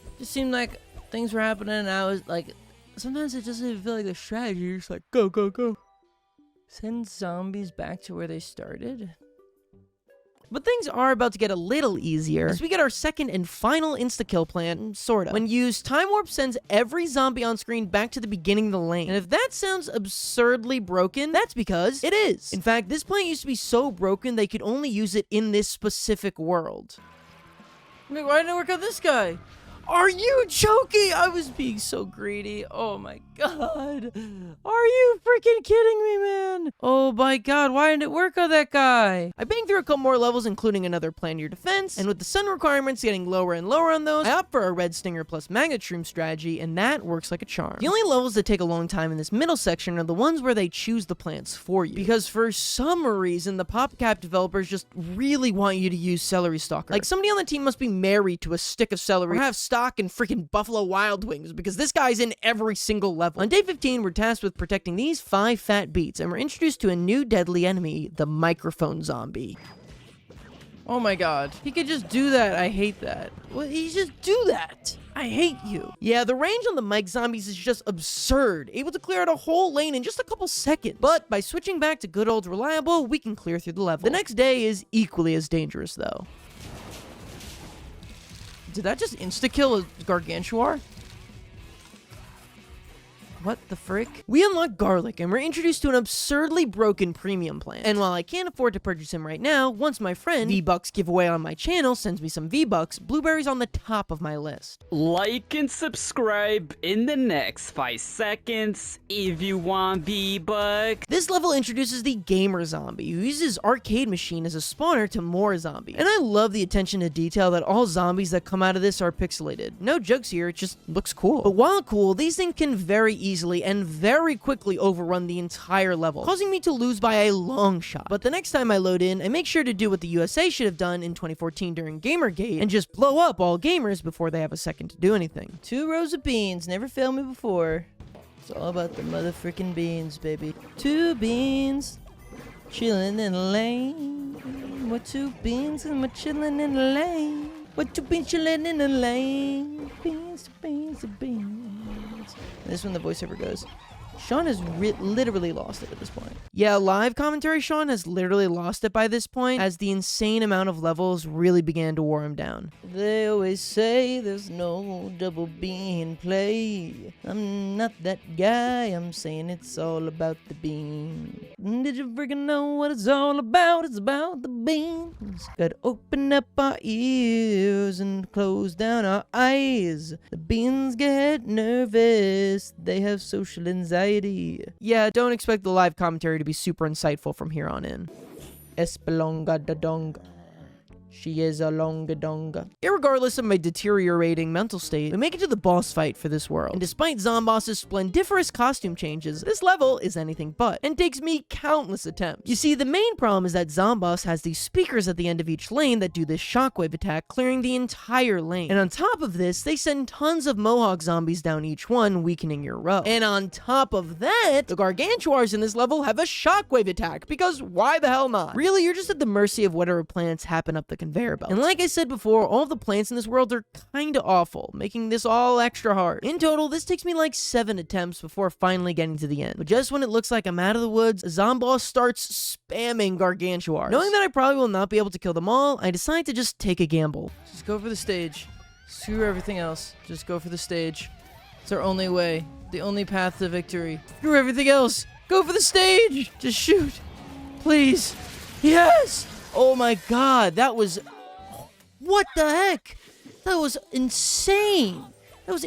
It just seemed like things were happening and I was like... Sometimes it doesn't even feel like the strategy. You're just like, go, go, go. Send zombies back to where they started? But things are about to get a little easier as we get our second and final insta-kill plan, sorta. When used, Time Warp sends every zombie on screen back to the beginning of the lane. And if that sounds absurdly broken, that's because it is. In fact, this plan used to be so broken they could only use it in this specific world. Wait, why didn't it work on this guy? Are you joking? I was being so greedy. Oh my god. Are you freaking kidding me, man? Oh my god, why didn't it work on that guy? I banged through a couple more levels, including another plan your defense, and with the sun requirements getting lower and lower on those, I opt for a red stinger plus magnet shroom strategy, and that works like a charm. The only levels that take a long time in this middle section are the ones where they choose the plants for you. Because for some reason, the PopCap developers just really want you to use Celery Stalker. Like, somebody on the team must be married to a stick of celery, or have stock in freaking Buffalo Wild Wings, because this guy's in every single level. On day 15, we're tasked with protecting these 5 fat beats, and we're introduced to a new deadly enemy, the microphone zombie. Oh my god. He could just do that. I hate that. Well, he just do that. I hate you. Yeah, the range on the mic zombies is just absurd. Able to clear out a whole lane in just a couple seconds. But by switching back to good old reliable, we can clear through the level. The next day is equally as dangerous, though. Did that just insta-kill a Gargantuar? What the frick? We unlock Garlic, and we're introduced to an absurdly broken premium plan. And while I can't afford to purchase him right now, once my friend, V-Bucks giveaway on my channel, sends me some V-Bucks, Blueberry's on the top of my list. Like and subscribe in the next 5 seconds if you want V-Bucks. This level introduces the Gamer Zombie, who uses his arcade machine as a spawner to more zombies. And I love the attention to detail that all zombies that come out of this are pixelated. No jokes here, it just looks cool. But while cool, these things can very easily and very quickly overrun the entire level, causing me to lose by a long shot. But the next time I load in, I make sure to do what the USA should have done in 2014 during Gamergate, and just blow up all gamers before they have a second to do anything. 2 rows of beans, never failed me before. It's all about the motherfucking beans, baby. 2 beans, chilling in the lane. What 2 beans and we're chilling in the lane. What 2 beans chilling in the lane. Beans, beans, beans. And this one the voiceover goes, Sean has literally lost it at this point. Yeah, live commentary Sean has literally lost it by this point, as the insane amount of levels really began to wear him down. They always say there's no double bean play. I'm not that guy, I'm saying it's all about the bean. Did you freaking know what it's all about? It's about the beans. Gotta open up our ears and close down our eyes. The beans get nervous, they have social anxiety. Yeah, don't expect the live commentary to be super insightful from here on in. Espelonga da donga. She is a longa donga. Irregardless of my deteriorating mental state, we make it to the boss fight for this world. And despite Zomboss's splendiferous costume changes, this level is anything but, and takes me countless attempts. You see, the main problem is that Zomboss has these speakers at the end of each lane that do this shockwave attack, clearing the entire lane. And on top of this, they send tons of Mohawk zombies down each one, weakening your row. And on top of that, the Gargantuars in this level have a shockwave attack, because why the hell not? Really, you're just at the mercy of whatever plants happen up the conveyor belt. And like I said before, all of the plants in this world are kinda awful, making this all extra hard. In total, this takes me like 7 attempts before finally getting to the end. But just when it looks like I'm out of the woods, Zomboss starts spamming Gargantuars. Knowing that I probably will not be able to kill them all, I decide to just take a gamble. Just go for the stage. Screw everything else. Just go for the stage. It's our only way. The only path to victory. Screw everything else. Go for the stage. Just shoot. Please. Yes! Oh my god, that was... What the heck? That was insane. That was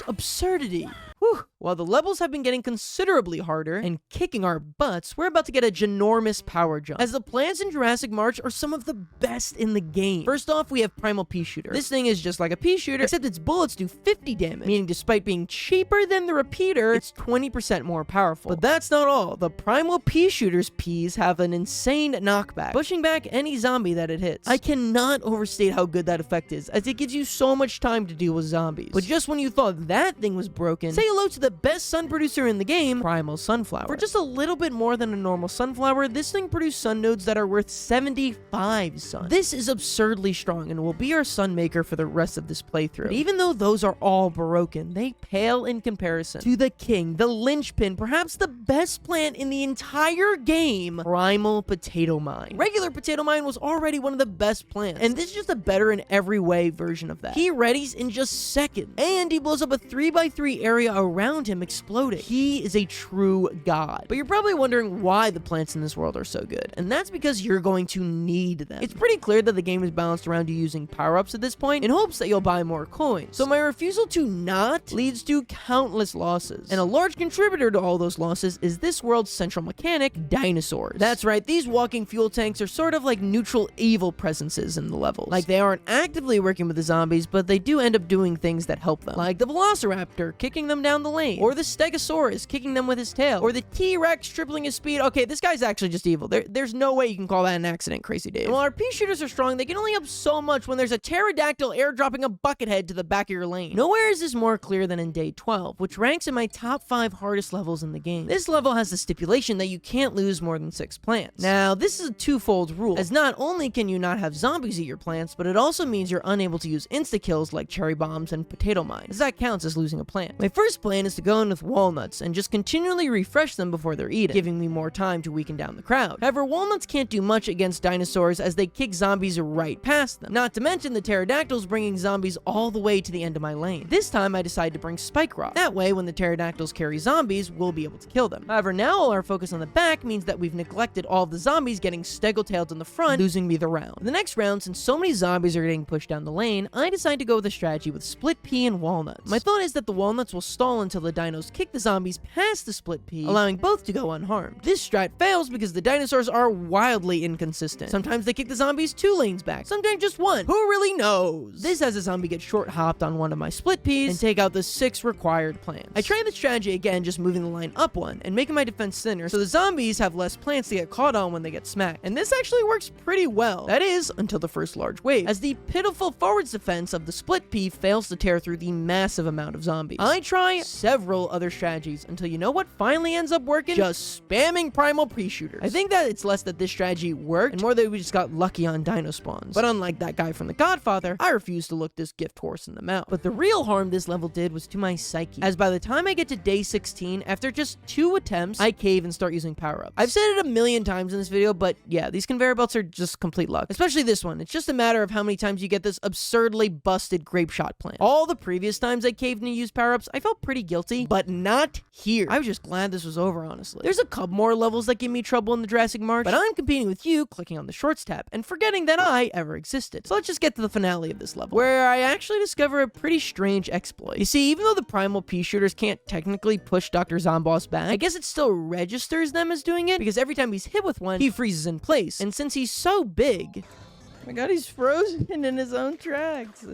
absurdity. Whew. While the levels have been getting considerably harder and kicking our butts, we're about to get a ginormous power jump, as the plants in Jurassic March are some of the best in the game. First off, we have Primal Pea Shooter. This thing is just like a pea shooter, except its bullets do 50 damage, meaning despite being cheaper than the repeater, it's 20% more powerful. But that's not all. The Primal Pea Shooter's peas have an insane knockback, pushing back any zombie that it hits. I cannot overstate how good that effect is, as it gives you so much time to deal with zombies. But just when you thought that thing was broken, say hello to the best sun producer in the game, Primal Sunflower. For just a little bit more than a normal sunflower, this thing produced sun nodes that are worth 75 sun. This is absurdly strong and will be our sun maker for the rest of this playthrough. But even though those are all broken, they pale in comparison to the king, the linchpin, perhaps the best plant in the entire game, Primal Potato Mine. Regular Potato Mine was already one of the best plants, and this is just a better in every way version of that. He readies in just seconds, and he blows up a 3x3 area around him, exploding. He is a true god. But you're probably wondering why the plants in this world are so good, and that's because you're going to need them. It's pretty clear that the game is balanced around you using power-ups at this point in hopes that you'll buy more coins. So my refusal to not leads to countless losses, and a large contributor to all those losses is this world's central mechanic, dinosaurs. That's right, these walking fuel tanks are sort of like neutral evil presences in the levels. Like, they aren't actively working with the zombies, but they do end up doing things that help them, like the Velociraptor kicking them down the lane, or the Stegosaurus kicking them with his tail, or the T-Rex tripling his speed. Okay, this guy's actually just evil. There's no way you can call that an accident, Crazy Dave. And while our pea shooters are strong, they can only up so much when there's a pterodactyl airdropping a bucket head to the back of your lane. Nowhere is this more clear than in Day 12, which ranks in my top 5 hardest levels in the game. This level has the stipulation that you can't lose more than 6 plants. Now, this is a twofold rule, as not only can you not have zombies eat your plants, but it also means you're unable to use insta-kills like cherry bombs and potato mines, as that counts as losing a plant. My first plan is to go in with walnuts and just continually refresh them before they're eaten, giving me more time to weaken down the crowd. However, walnuts can't do much against dinosaurs as they kick zombies right past them, not to mention the pterodactyls bringing zombies all the way to the end of my lane. This time I decided to bring spike rock. That way, when the pterodactyls carry zombies, we'll be able to kill them. However, now all our focus on the back means that we've neglected all of the zombies getting stego-tailed in the front, losing me the round. In the next round, since so many zombies are getting pushed down the lane, I decided to go with a strategy with split pea and walnuts. My thought is that the walnuts will stall until the dinos kick the zombies past the split pea, allowing both to go unharmed. This strat fails because the dinosaurs are wildly inconsistent. Sometimes they kick the zombies 2 lanes back, sometimes just 1. Who really knows? This has a zombie get short hopped on one of my split peas and take out the 6 required plants. I tried the strategy again, just moving the line up 1 and making my defense thinner so the zombies have less plants to get caught on when they get smacked. And this actually works pretty well. That is, until the first large wave, as the pitiful forwards defense of the split pea fails to tear through the massive amount of zombies. I try several other strategies until you know what finally ends up working? Just spamming Primal Pea Shooters. I think that it's less that this strategy worked and more that we just got lucky on dino spawns. But unlike that guy from The Godfather, I refuse to look this gift horse in the mouth. But the real harm this level did was to my psyche, as by the time I get to day 16, after just 2 attempts, I cave and start using power-ups. I've said it a million times in this video, but yeah, these conveyor belts are just complete luck. Especially this one. It's just a matter of how many times you get this absurdly busted grape shot plant. All the previous times I caved and used power-ups, I felt pretty guilty, but not here. I was just glad this was over, honestly. There's a couple more levels that give me trouble in the Jurassic March, but I'm competing with you clicking on the shorts tab and forgetting that I ever existed. So let's just get to the finale of this level, where I actually discover a pretty strange exploit. You see, even though the Primal Pea Shooters can't technically push Dr. Zomboss back, I guess it still registers them as doing it, because every time he's hit with one, he freezes in place. And since he's so big... Oh my god, he's frozen in his own tracks.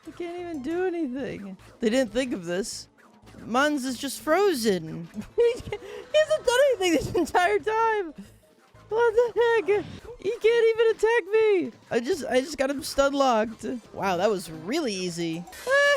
He can't even do anything. They didn't think of this. Mons is just frozen. He hasn't done anything this entire time. What the heck? He can't even attack me. I just got him stun locked. Wow, that was really easy.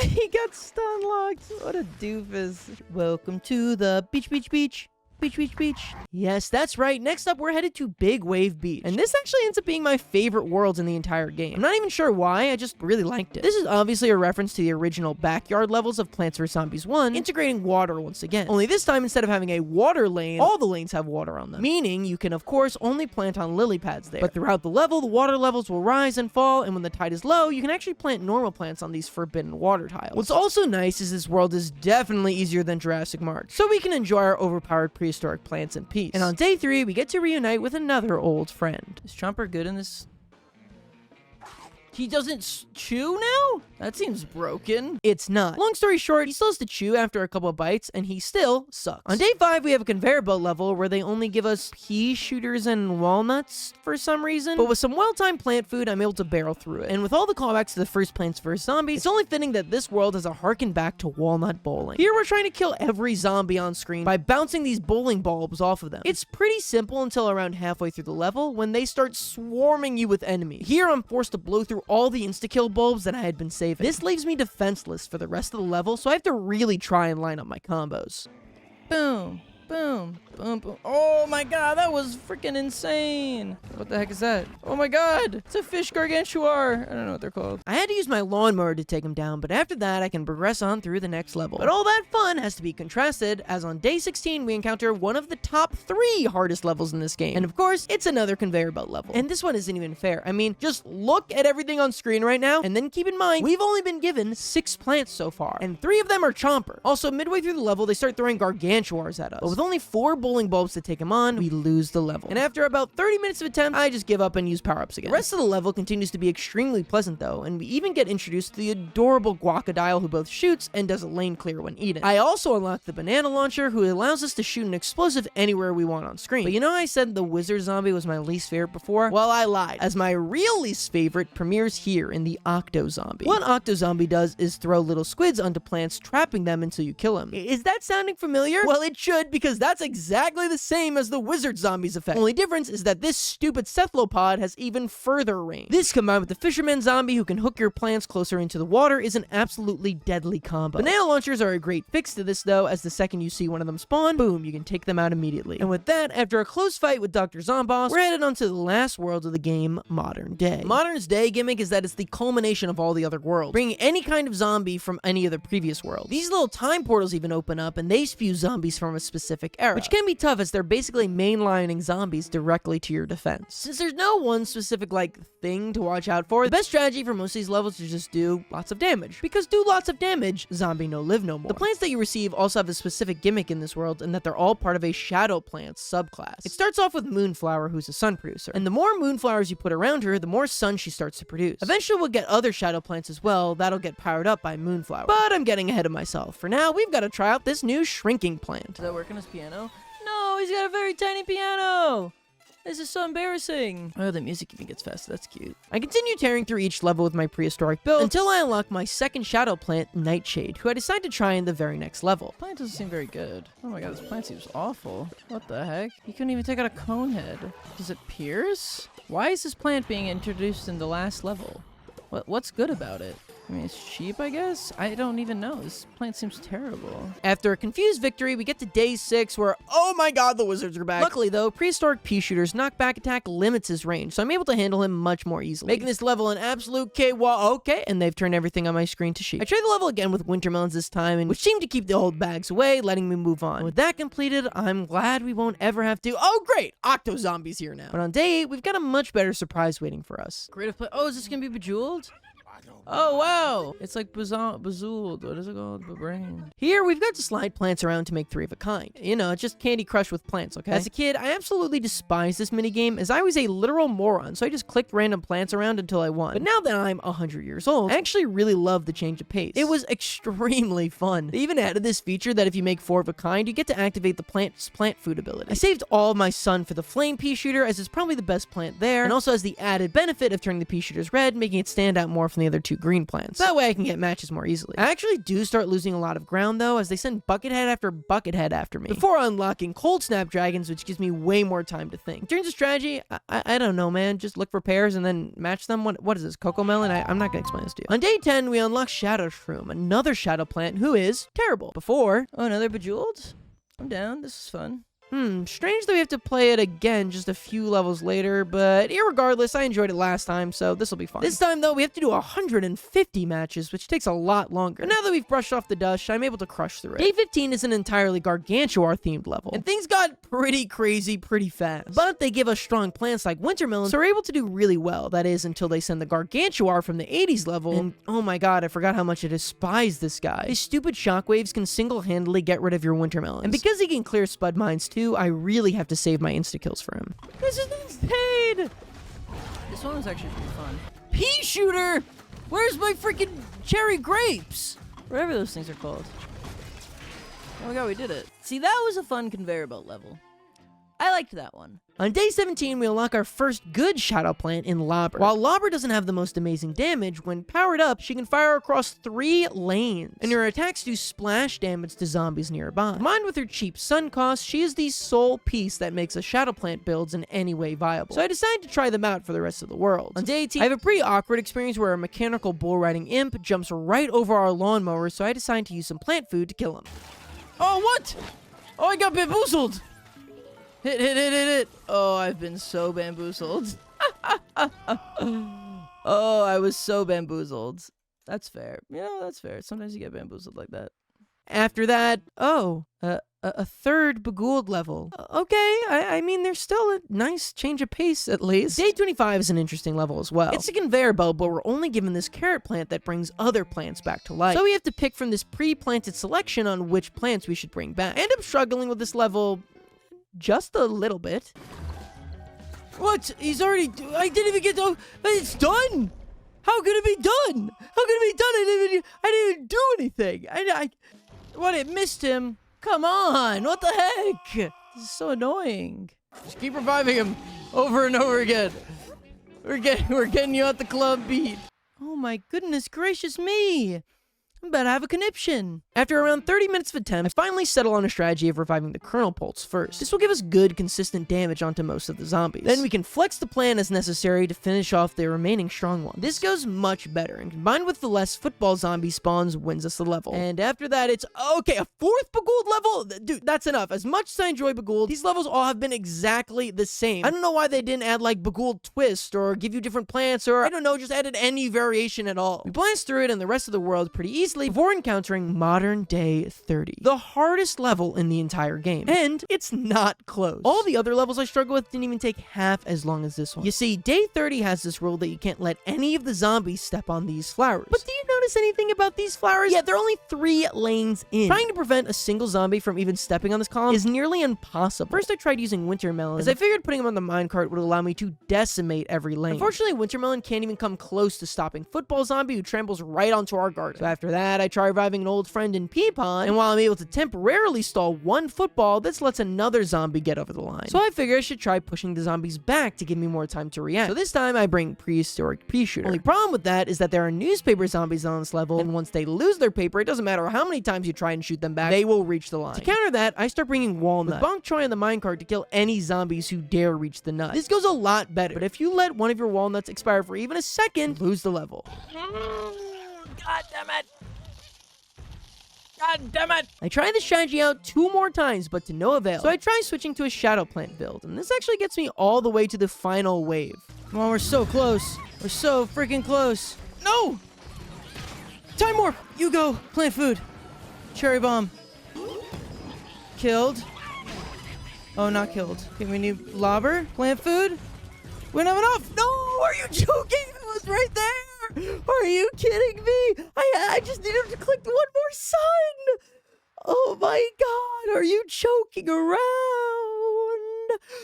He got stun locked. What a doofus. Welcome to the beach, beach, beach. Beach, beach, beach. Yes, that's right. Next up, we're headed to Big Wave Beach. And this actually ends up being my favorite worlds in the entire game. I'm not even sure why, I just really liked it. This is obviously a reference to the original backyard levels of Plants vs Zombies 1, integrating water once again. Only this time, instead of having a water lane, all the lanes have water on them. Meaning, you can of course only plant on lily pads there. But throughout the level, the water levels will rise and fall, and when the tide is low, you can actually plant normal plants on these forbidden water tiles. What's also nice is this world is definitely easier than Jurassic March, so we can enjoy our overpowered prehistoric plants in peace. And on day 3, we get to reunite with another old friend. Is Chomper good in this? He doesn't chew now? That seems broken. It's not. Long story short, he still has to chew after a couple of bites, and he still sucks. On day 5, we have a conveyor belt level where they only give us pea shooters and walnuts for some reason. But with some well-timed plant food, I'm able to barrel through it. And with all the callbacks to the first Plants vs Zombies, it's only fitting that this world has a harken back to walnut bowling. Here, we're trying to kill every zombie on screen by bouncing these bowling bulbs off of them. It's pretty simple until around halfway through the level when they start swarming you with enemies. Here, I'm forced to blow through all the insta-kill bulbs that I had been saving. This leaves me defenseless for the rest of the level, so I have to really try and line up my combos. Boom, boom, boom, boom. Oh my god, that was freaking insane. What the heck is that? Oh my god, it's a fish gargantuar. I don't know what they're called. I had to use my lawnmower to take him down, but after that, I can progress on through the next level. But all that fun has to be contrasted, as on day 16, we encounter one of the top 3 hardest levels in this game. And of course, it's another conveyor belt level. And this one isn't even fair. I mean, just look at everything on screen right now, and then keep in mind, we've only been given 6 plants so far, and 3 of them are chomper. Also, midway through the level, they start throwing gargantuars at us. But with only 4 bowling bulbs to take him on, we lose the level. And after about 30 minutes of attempt, I just give up and use power-ups again. The rest of the level continues to be extremely pleasant though, and we even get introduced to the adorable Guacadile who both shoots and does a lane clear when eaten. I also unlock the banana launcher who allows us to shoot an explosive anywhere we want on screen. But you know I said the wizard zombie was my least favorite before? Well, I lied, as my real least favorite premieres here in the octo zombie. What octo zombie does is throw little squids onto plants, trapping them until you kill them. Is that sounding familiar? Well, it should, because that's exactly the same as the wizard zombies effect. Only difference is that this stupid cephalopod has even further range. This combined with the fisherman zombie who can hook your plants closer into the water is an absolutely deadly combo. Banana launchers are a great fix to this though, as the second you see one of them spawn, boom, you can take them out immediately. And with that, after a close fight with Dr. Zomboss, we're headed on to the last world of the game, Modern Day. Modern's Day gimmick is that it's the culmination of all the other worlds, bringing any kind of zombie from any of the previous worlds. These little time portals even open up and they spew zombies from a specific era, which can be tough as they're basically mainlining zombies directly to your defense. Since there's no one specific thing to watch out for, the best strategy for most of these levels is just do lots of damage, because do lots of damage, zombie no live no more. The plants that you receive also have a specific gimmick in this world in that they're all part of a shadow plant subclass. It starts off with Moonflower, who's a sun producer, and the more moonflowers you put around her, the more sun she starts to produce. Eventually we'll get other shadow plants as well that'll get powered up by Moonflower, but I'm getting ahead of myself. For now, we've got to try out this new shrinking plant. Does that work on his piano? No, he's got a very tiny piano. This is so embarrassing. Oh, the music even gets faster. That's cute. I continue tearing through each level with my prehistoric build until I unlock my second shadow plant, Nightshade, who I decide to try in the very next level. Plant doesn't seem very good. Oh my god, this plant seems awful. What the heck? He couldn't even take out a cone head. Does it pierce? Why is this plant being introduced in the last level? What's good about it? I mean, it's cheap, I guess? I don't even know. This plant seems terrible. After a confused victory, we get to day 6 where, oh my god, the wizards are back. Luckily though, prehistoric pea shooter's knockback attack limits his range, so I'm able to handle him much more easily, making this level an absolute okay, and they've turned everything on my screen to sheep. I tried the level again with wintermelons this time, and which seemed to keep the old bags away, letting me move on. And with that completed, I'm glad we won't ever have to, oh great, octo zombies here now. But on day 8, we've got a much better surprise waiting for us. Creative play. Oh, is this gonna be Bejeweled? Oh, wow. It's like Bezooled. What is it called? The brain. Here, we've got to slide plants around to make 3 of a kind. You know, it's just Candy Crush with plants, okay? As a kid, I absolutely despised this minigame, as I was a literal moron, so I just clicked random plants around until I won. But now that I'm 100 years old, I actually really love the change of pace. It was extremely fun. They even added this feature that if you make 4 of a kind, you get to activate the plant's plant food ability. I saved all of my sun for the flame pea shooter, as it's probably the best plant there, and also has the added benefit of turning the pea shooters red, making it stand out more from the other 2 green plants. That way I can get matches more easily. I actually do start losing a lot of ground though, as they send Buckethead after Buckethead after me, before unlocking Cold Snapdragons, which gives me way more time to think. In terms of strategy, I don't know, man. Just look for pairs and then match them. What is this, Coco Melon? I'm not gonna explain this to you. On day 10, we unlock Shadow Shroom, another shadow plant who is terrible. Before, oh, another Bejeweled? I'm down. This is fun. Strange that we have to play it again just a few levels later, but irregardless, I enjoyed it last time, so this will be fun. This time, though, we have to do 150 matches, which takes a lot longer. But now that we've brushed off the dust, I'm able to crush through it. Day 15 is an entirely Gargantuar-themed level, and things got pretty crazy pretty fast. But they give us strong plants like Wintermelon, so we're able to do really well. That is, until they send the Gargantuar from the 80s level, and oh my god, I forgot how much I despise this guy. His stupid shockwaves can single-handedly get rid of your Wintermelons. And because he can clear Spud Mines too, I really have to save my insta-kills for him. This is insane! This This one was actually pretty fun. Pea shooter! Where's my freaking cherry grapes? Whatever those things are called. Oh my god, we did it. See, that was a fun conveyor belt level. I liked that one. On day 17, we unlock our first good shadow plant in Lobber. While Lobber doesn't have the most amazing damage, when powered up, she can fire across 3 lanes, and her attacks do splash damage to zombies nearby. Combined with her cheap sun cost, she is the sole piece that makes a shadow plant builds in any way viable. So I decided to try them out for the rest of the world. On day 18, I have a pretty awkward experience where a mechanical bull riding imp jumps right over our lawnmower, so I decided to use some plant food to kill him. Oh, what? Oh, I got bamboozled! Hit. Oh, I've been so bamboozled. Oh, I was so bamboozled. That's fair. You know, that's fair. Sometimes you get bamboozled like that. After that, a third Begooled level. Okay, I mean, there's still a nice change of pace, at least. Day 25 is an interesting level as well. It's a conveyor belt, but we're only given this carrot plant that brings other plants back to life. So we have to pick from this pre-planted selection on which plants we should bring back. I end up struggling with this level just a little bit. What? He's already... I didn't even get to... It's done! How could it be done? How could it be done? I didn't even do anything. What? It missed him? Come on! What the heck? This is so annoying. Just keep reviving him over and over again. We're getting you out the club beat. Oh my goodness gracious me! I'm about to have a conniption. After around 30 minutes of attempt, I finally settle on a strategy of reviving the kernel pulse first. This will give us good, consistent damage onto most of the zombies. Then we can flex the plan as necessary to finish off the remaining strong ones. This goes much better, and combined with the less football zombie spawns, wins us the level. And after that, it's okay, a 4th Begooled level? Dude, that's enough. As much as I enjoy Begooled, these levels all have been exactly the same. I don't know why they didn't add like Begooled Twist, or give you different plants, or I don't know, just added any variation at all. We blast through it and the rest of the world pretty easily before encountering modern day 30, the hardest level in the entire game. And it's not close. All the other levels I struggled with didn't even take half as long as this one. You see, day 30 has this rule that you can't let any of the zombies step on these flowers. But do you notice anything about these flowers? Yeah, they're only 3 lanes in. Trying to prevent a single zombie from even stepping on this column is nearly impossible. First, I tried using Wintermelon, as I figured putting him on the minecart would allow me to decimate every lane. Unfortunately, Wintermelon can't even come close to stopping Football Zombie, who tramples right onto our garden. So after that, I tried reviving an old friend in Peapon, and while I'm able to temporarily stall one football, this lets another zombie get over the line. So I figure I should try pushing the zombies back to give me more time to react. So this time I bring Prehistoric Pea Shooter. Only problem with that is that there are newspaper zombies on this level, and once they lose their paper, it doesn't matter how many times you try and shoot them back, they will reach the line. To counter that, I start bringing Walnut, with Bonk Choi on the minecart to kill any zombies who dare reach the nut. This goes a lot better, but if you let one of your walnuts expire for even a second, lose the level. God damn it! God damn it! I tried this strategy out 2 more times, but to no avail. So I tried switching to a shadow plant build, and this actually gets me all the way to the final wave. Come on, we're so close. We're so freaking close. No! Time warp! You go! Plant food. Cherry bomb. Killed. Oh, not killed. Okay, we need Lobber. Plant food. We don't have enough! No! Are you joking? It was right there! Are you kidding me? I just needed to click one more sun! Oh my god, are you joking around?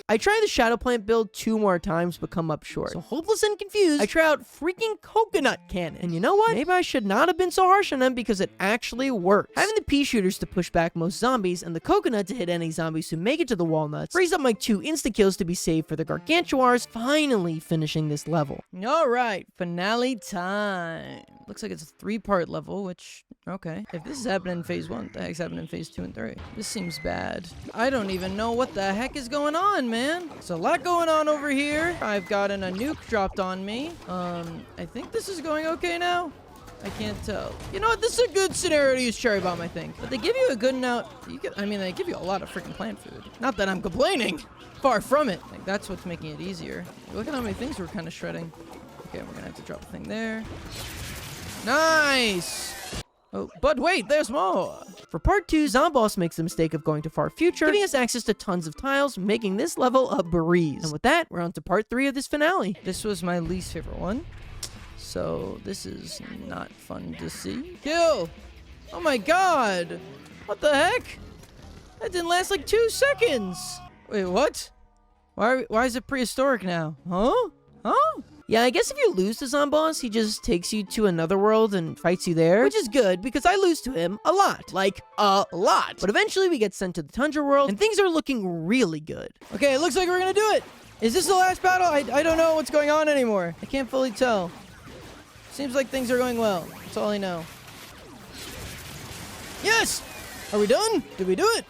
I try the shadow plant build 2 more times, but come up short. So hopeless and confused, I try out freaking coconut cannon. And you know what? Maybe I should not have been so harsh on them because it actually works. Having the pea shooters to push back most zombies and the coconut to hit any zombies who make it to the walnuts frees up my 2 insta-kills to be saved for the gargantuars, finally finishing this level. Alright, finale time. Looks like it's a 3-part level, which, okay. If this is happening in phase 1, what the heck's happening in phase 2 and 3? This seems bad. I don't even know what the heck is going on, man. There's a lot going on over here. I've gotten a nuke dropped on me. I think this is going okay now. I can't tell. You know what? This is a good scenario to use Cherry Bomb, I think. But they give you a good amount. I mean, they give you a lot of freaking plant food. Not that I'm complaining. Far from it. Like, that's what's making it easier. Look at how many things we're kind of shredding. Okay, we're gonna have to drop a thing there. Nice! Oh, but wait, there's more! For part 2, Zomboss makes the mistake of going to far future, giving us access to tons of tiles, making this level a breeze. And with that, we're on to part 3 of this finale. This was my least favorite one, so this is not fun to see. Kill! Oh my god! What the heck? That didn't last like 2 seconds! Wait, what? Why is it prehistoric now? Huh? Huh? Yeah, I guess if you lose to Zomboss, he just takes you to another world and fights you there, which is good because I lose to him a lot. Like, a lot. But eventually we get sent to the Tundra world and things are looking really good. Okay, it looks like we're gonna do it. Is this the last battle? I don't know what's going on anymore. I can't fully tell. Seems like things are going well. That's all I know. Yes! Are we done? Did we do it?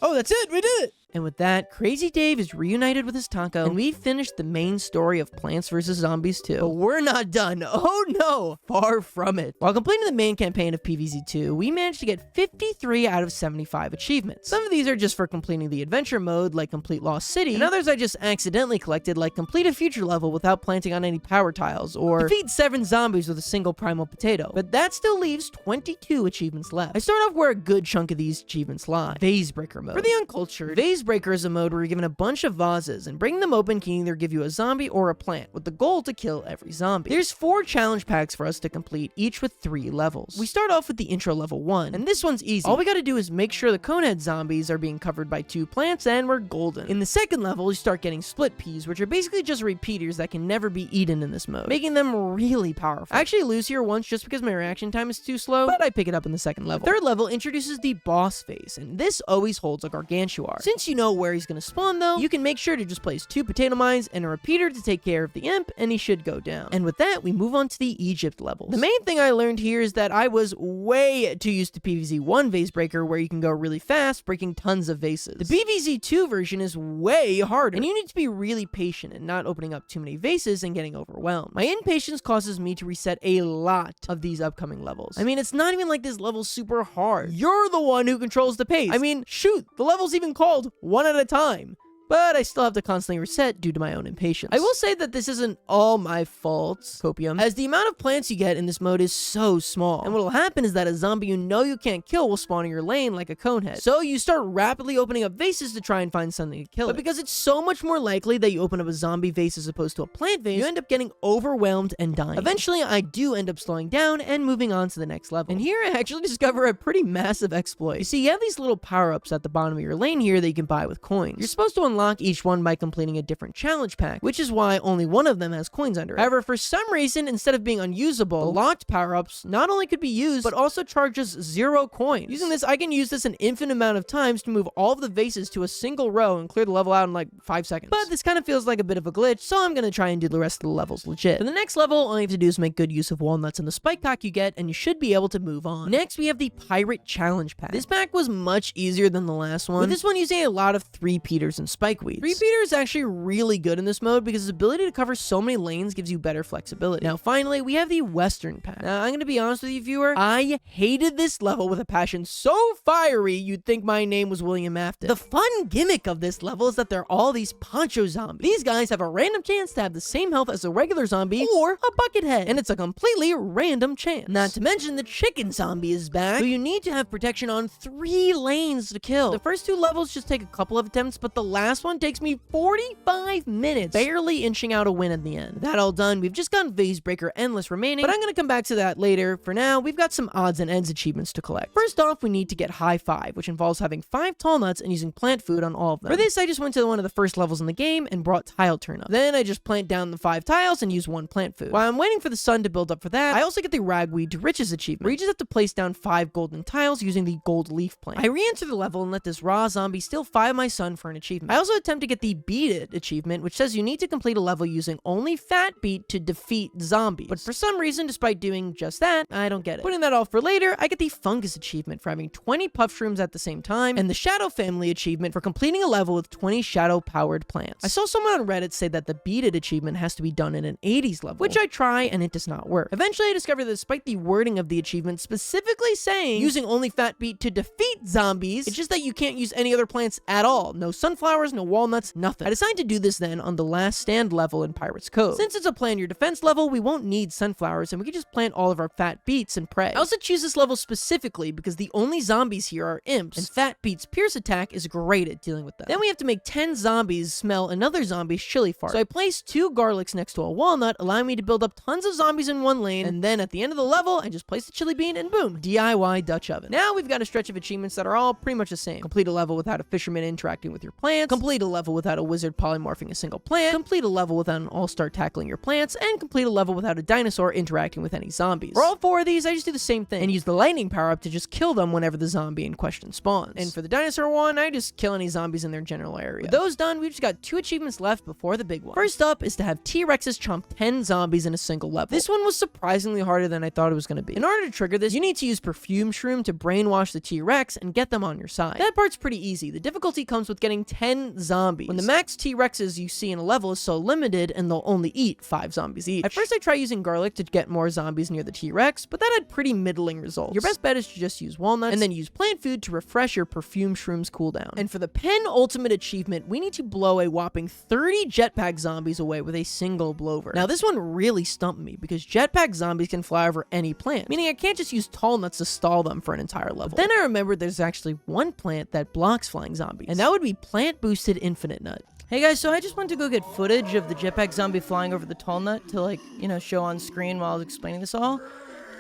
Oh, that's it. We did it. And with that, Crazy Dave is reunited with his taco, and we finished the main story of Plants vs. Zombies 2. But we're not done. Oh no! Far from it. While completing the main campaign of PvZ2, we managed to get 53 out of 75 achievements. Some of these are just for completing the adventure mode, like complete Lost City, and others I just accidentally collected, like complete a future level without planting on any power tiles, or defeat 7 zombies with a single primal potato. But that still leaves 22 achievements left. I start off where a good chunk of these achievements lie. Vase Breaker mode. For the uncultured, Vase Breaker is a mode where you're given a bunch of vases, and breaking them open can either give you a zombie or a plant, with the goal to kill every zombie. There's 4 challenge packs for us to complete, each with 3 levels. We start off with the intro level 1, and this one's easy. All we gotta do is make sure the conehead zombies are being covered by 2 plants, and we're golden. In the second level, you start getting split peas, which are basically just repeaters that can never be eaten in this mode, making them really powerful. I actually lose here once just because my reaction time is too slow, but I pick it up in the second level. Third level introduces the boss phase, and this always holds a gargantuar. Since you know where he's gonna spawn though, you can make sure to just place 2 potato mines and a repeater to take care of the imp, and he should go down. And with that, we move on to the Egypt levels. The main thing I learned here is that I was way too used to PvZ1 Vase Breaker, where you can go really fast, breaking tons of vases. The PvZ2 version is way harder, and you need to be really patient and not opening up too many vases and getting overwhelmed. My impatience causes me to reset a lot of these upcoming levels. I mean, it's not even like this level's super hard. You're the one who controls the pace. I mean, shoot, the level's even called 1 at a time. But I still have to constantly reset due to my own impatience. I will say that this isn't all my fault, Copium, as the amount of plants you get in this mode is so small. And what'll happen is that a zombie you know you can't kill will spawn in your lane like a conehead. So you start rapidly opening up vases to try and find something to kill it. But because it's so much more likely that you open up a zombie vase as opposed to a plant vase, you end up getting overwhelmed and dying. Eventually, I do end up slowing down and moving on to the next level. And here I actually discover a pretty massive exploit. You see, you have these little power-ups at the bottom of your lane here that you can buy with coins. You're supposed to unlock each one by completing a different challenge pack, which is why only one of them has coins under it. However, for some reason, instead of being unusable, the locked power-ups not only could be used, but also charges 0 coins. Using this, I can use this an infinite amount of times to move all of the vases to a single row and clear the level out in like 5 seconds. But this kind of feels like a bit of a glitch, so I'm gonna try and do the rest of the levels legit. For the next level, all you have to do is make good use of walnuts and the spike cock you get, and you should be able to move on. Next, we have the Pirate Challenge Pack. This pack was much easier than the last one, with this one using a lot of 3-peaters and spikeweeds. 3-peaters is actually really good in this mode because its ability to cover so many lanes gives you better flexibility. Now finally, we have the Western Pack. Now I'm gonna be honest with you, viewer, I hated this level with a passion so fiery you'd think my name was William Afton. The fun gimmick of this level is that there are all these poncho zombies. These guys have a random chance to have the same health as a regular zombie or a bucket head, and it's a completely random chance. Not to mention the chicken zombie is back, who you need to have protection on 3 lanes to kill. The first 2 levels just take a couple of attempts, but the last one takes me 45 minutes, barely inching out a win at the end. With that all done, we've just got Vase Breaker Endless remaining, but I'm gonna come back to that later. For now, we've got some odds and ends achievements to collect. First off, we need to get High 5, which involves having 5 tall nuts and using plant food on all of them. For this, I just went to one of the first levels in the game and brought Tile Turn Up. Then I just plant down the 5 tiles and use 1 plant food. While I'm waiting for the sun to build up for that, I also get the Ragweed to Riches achievement, where you just have to place down 5 golden tiles using the gold leaf plant. I re-enter the level and let this raw zombie steal 5 of my sun for an achievement. I also attempt to get the Beat It achievement, which says you need to complete a level using only Fat Beat to defeat zombies. But for some reason, despite doing just that, I don't get it. Putting that off for later, I get the Fungus achievement for having 20 puff shrooms at the same time, and the Shadow Family achievement for completing a level with 20 shadow-powered plants. I saw someone on Reddit say that the Beat It achievement has to be done in an 80s level, which I try and it does not work. Eventually, I discovered that despite the wording of the achievement specifically saying using only Fat Beat to defeat zombies, it's just that you can't use any other plants at all. No sunflowers, no walnuts, nothing. I decided to do this then on the Last Stand level in Pirate's Cove. Since it's a plan your defense level, we won't need sunflowers and we can just plant all of our Fat Beats and pray. I also choose this level specifically because the only zombies here are imps, and Fat Beat's Pierce attack is great at dealing with them. Then we have to make 10 zombies smell another zombie's chili fart. So I place 2 garlics next to a walnut, allowing me to build up tons of zombies in 1 lane, and then at the end of the level, I just place a chili bean and boom, DIY Dutch oven. Now we've got a stretch of achievements that are all pretty much the same. Complete a level without a fisherman interacting with your plants, complete complete a level without a wizard polymorphing a single plant, complete a level without an all-star tackling your plants, and complete a level without a dinosaur interacting with any zombies. For all 4 of these, I just do the same thing and use the lightning power-up to just kill them whenever the zombie in question spawns. And for the dinosaur one, I just kill any zombies in their general area. With those done, we've just got 2 achievements left before the big one. First up is to have T-Rexes chomp 10 zombies in a single level. This one was surprisingly harder than I thought it was going to be. In order to trigger this, you need to use Perfume Shroom to brainwash the T-Rex and get them on your side. That part's pretty easy. The difficulty comes with getting 10 zombies. When the max T-Rexes you see in a level is so limited and they'll only eat 5 zombies each. At first I tried using garlic to get more zombies near the T-Rex, but that had pretty middling results. Your best bet is to just use walnuts and then use plant food to refresh your Perfume Shroom's cooldown. And for the penultimate achievement, we need to blow a whopping 30 jetpack zombies away with a single blower. Now this one really stumped me because jetpack zombies can fly over any plant, meaning I can't just use tall nuts to stall them for an entire level. But then I remembered there's actually one plant that blocks flying zombies, and that would be Plant Boosted Infinite Nut. Hey guys, so I just wanted to go get footage of the jetpack zombie flying over the tall nut to, like, you know, show on screen while I was explaining this all.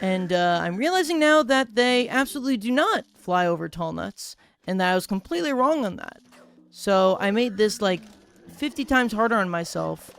And I'm realizing now that they absolutely do not fly over tall nuts, and that I was completely wrong on that. So I made this like 50 times harder on myself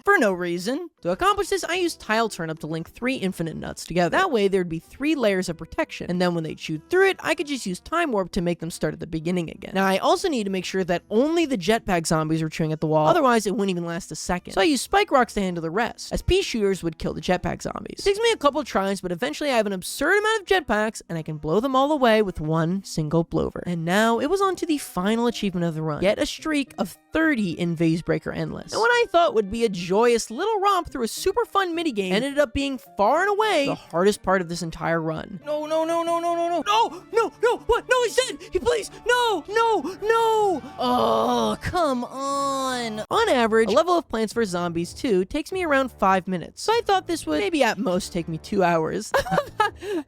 for no reason. To accomplish this, I used Tile Turnip to link 3 infinite nuts together. That way, there'd be 3 layers of protection, and then when they chewed through it, I could just use Time Warp to make them start at the beginning again. Now, I also need to make sure that only the jetpack zombies are chewing at the wall, otherwise it wouldn't even last a second. So I used Spike Rocks to handle the rest, as pea shooters would kill the jetpack zombies. It takes me a couple tries, but eventually I have an absurd amount of jetpacks, and I can blow them all away with one single blower. And now, it was on to the final achievement of the run. Get a streak of 30 in Vase Breaker Endless. And what I thought would be a joyous little romp through a super fun minigame ended up being far and away the hardest part of this entire run. No, no, no, no, no, no, no, no, no, no, what? No, he's dead! He please, no, no, no! Oh, come on! On average, a level of Plants vs Zombies 2 takes me around 5 minutes, so I thought this would maybe at most take me 2 hours.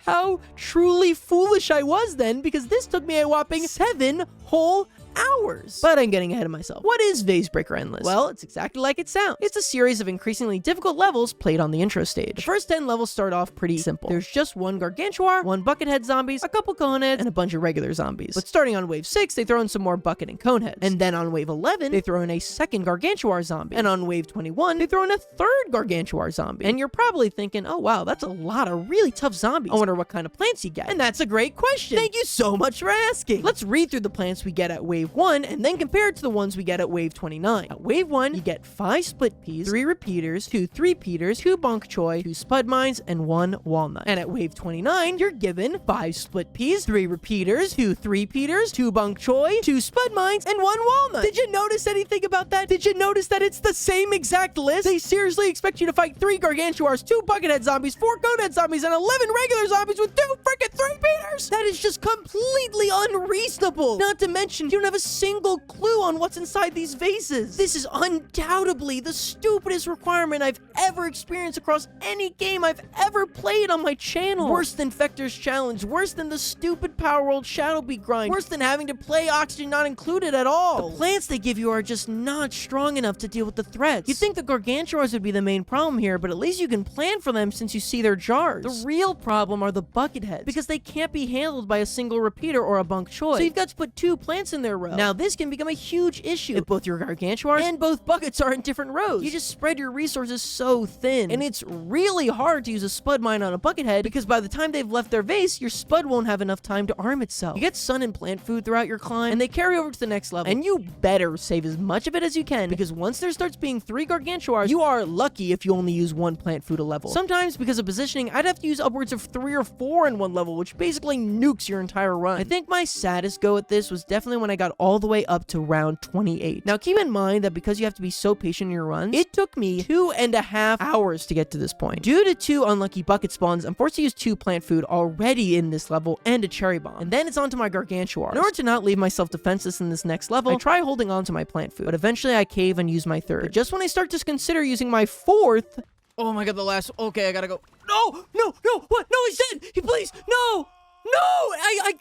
How truly foolish I was then, because this took me a whopping 7 whole hours. But I'm getting ahead of myself. What is Vase Breaker Endless? Well, it's exactly like it sounds. It's a series of increasingly difficult levels played on the intro stage. The first 10 levels start off pretty simple. There's just 1 Gargantuar, 1 Buckethead zombies, a couple Coneheads, and a bunch of regular zombies. But starting on wave 6, they throw in some more Bucket and Coneheads. And then on wave 11, they throw in a second Gargantuar zombie. And on wave 21, they throw in a third Gargantuar zombie. And you're probably thinking, oh wow, that's a lot of really tough zombies. I wonder what kind of plants you get. And that's a great question. Thank you so much for asking. Let's read through the plants we get at wave 1 and then compare it to the ones we get at wave 29. At wave 1, you get 5 split peas, 3 repeaters, 2 3-peaters, 2 bok choy, 2 spud mines, and 1 walnut. And at wave 29, you're given 5 split peas, 3 repeaters, 2 3-peaters, 2 bok choy, 2 spud mines, and 1 walnut. Did you notice anything about that? Did you notice that it's the same exact list? They seriously expect you to fight 3 Gargantuars, 2 Buckethead zombies, 4 Conehead zombies, and 11 regular zombies with 2 freaking 3-peaters! That is just completely unreasonable! Not to mention, you don't have a single clue on what's inside these vases. This is undoubtedly the stupidest requirement I've ever experienced across any game I've ever played on my channel. Worse than Fector's Challenge, worse than the stupid Power World Shadowbeat grind, worse than having to play Oxygen Not Included at all. The plants they give you are just not strong enough to deal with the threats. You'd think the Gargantuars would be the main problem here, but at least you can plan for them since you see their jars. The real problem are the Bucketheads, because they can't be handled by a single repeater or a bok choy. So you've got to put 2 plants in their row. Now this can become a huge issue if both your Gargantuars and both buckets are in different rows. You just spread your resources so thin, and it's really hard to use a spud mine on a Buckethead because by the time they've left their vase, your spud won't have enough time to arm itself. You get sun and plant food throughout your climb, and they carry over to the next level, and you better save as much of it as you can because once there starts being 3 Gargantuars, you are lucky if you only use 1 plant food a level. Sometimes, because of positioning, I'd have to use upwards of 3 or 4 in one level, which basically nukes your entire run. I think my saddest go at this was definitely when I got all the way up to round 28. Now keep in mind that because you have to be so patient in your runs, it took me 2.5 hours to get to this point. Due to 2 unlucky bucket spawns, I'm forced to use 2 plant food already in this level and a cherry bomb. And then it's onto my Gargantuars. In order to not leave myself defenseless in this next level, I try holding on to my plant food, but eventually I cave and use my 3rd. But just when I start to consider using my 4th, oh my god, the last, okay, I gotta go. No, no, no, what? No, he's dead! He please, no! No!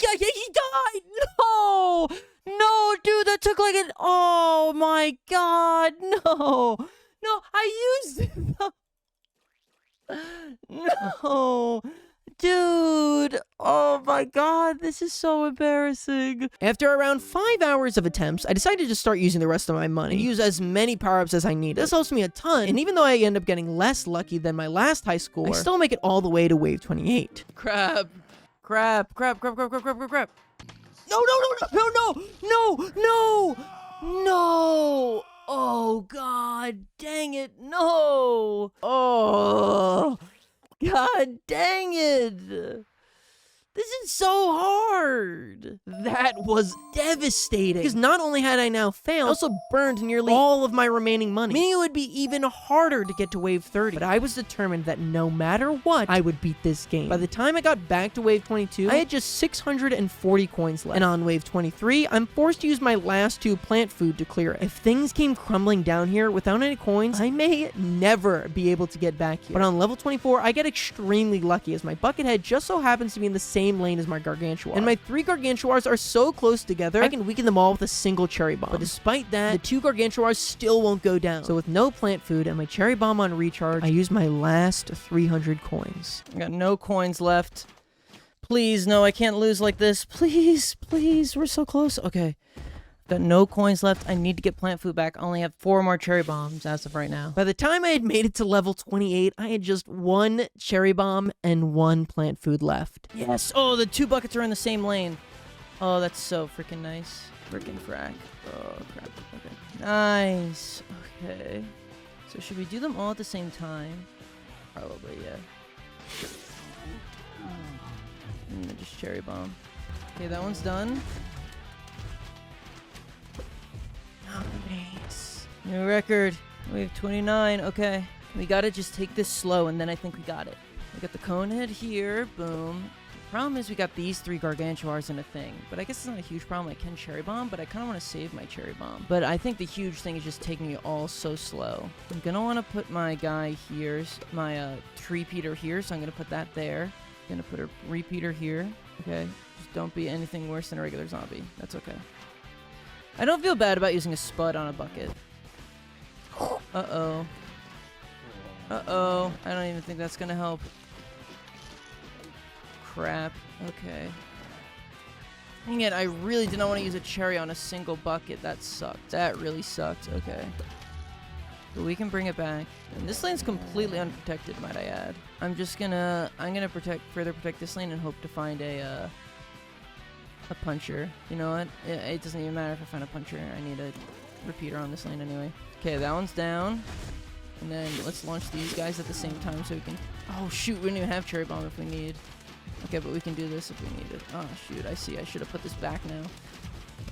He died! No! No, dude, that took like oh my god, no! No, I used it! No, dude! Oh my god, this is so embarrassing. After around 5 hours of attempts, I decided to just start using the rest of my money and use as many power-ups as I need. This helps me a ton, and even though I end up getting less lucky than my last high score, I still make it all the way to wave 28. Crap. Crap. No. No. Oh god, dang it. No. Oh. God dang it. This is so hard. That was devastating. Because not only had I now failed, I also burned nearly all of my remaining money. Meaning it would be even harder to get to wave 30. But I was determined that no matter what, I would beat this game. By the time I got back to wave 22, I had just 640 coins left. And on wave 23, I'm forced to use my last 2 plant food to clear it. If things came crumbling down here without any coins, I may never be able to get back here. But on level 24, I get extremely lucky as my bucket head just so happens to be in the same lane as my gargantuar. And my 3 gargantuars are so close together, I can weaken them all with a single cherry bomb. But despite that, the 2 gargantuars still won't go down. So with no plant food and my cherry bomb on recharge, I use my last 300 coins. I got no coins left. Please, no, I can't lose like this. Please, we're so close. Okay. Got no coins left. I need to get plant food back. I only have 4 more cherry bombs as of right now. By the time I had made it to level 28, I had just 1 cherry bomb and 1 plant food left. Yes. Oh, the 2 buckets are in the same lane. Oh, that's so freaking nice. Freaking frack. Oh, crap. Okay. Nice. Okay. So should we do them all at the same time? Probably, yeah. And then just cherry bomb. Okay, that one's done. Nice. New record. We have 29. Okay. We gotta just take this slow, and then I think we got it. We got the cone head here. Boom. The problem is we got these 3 gargantuars in a thing. But I guess it's not a huge problem. I can cherry bomb, but I kind of want to save my cherry bomb. But I think the huge thing is just taking it all so slow. I'm gonna want to put my guy here, my repeater here, so I'm gonna put that there. Gonna put a repeater here. Okay. Just don't be anything worse than a regular zombie. That's okay. I don't feel bad about using a spud on a bucket. Uh-oh. Uh-oh. I don't even think that's gonna help. Crap. Okay. Dang it, I really did not want to use a cherry on a single bucket. That sucked. That really sucked. Okay. But we can bring it back. And this lane's completely unprotected, might I add. I'm gonna further protect this lane and hope to find a puncher. You know what? It doesn't even matter if I find a puncher. I need a repeater on this lane anyway. Okay, that one's down. And then let's launch these guys at the same time so we can... Oh, shoot. We don't even have cherry bomb if we need. Okay, but we can do this if we need it. Oh, shoot. I see. I should have put this back now.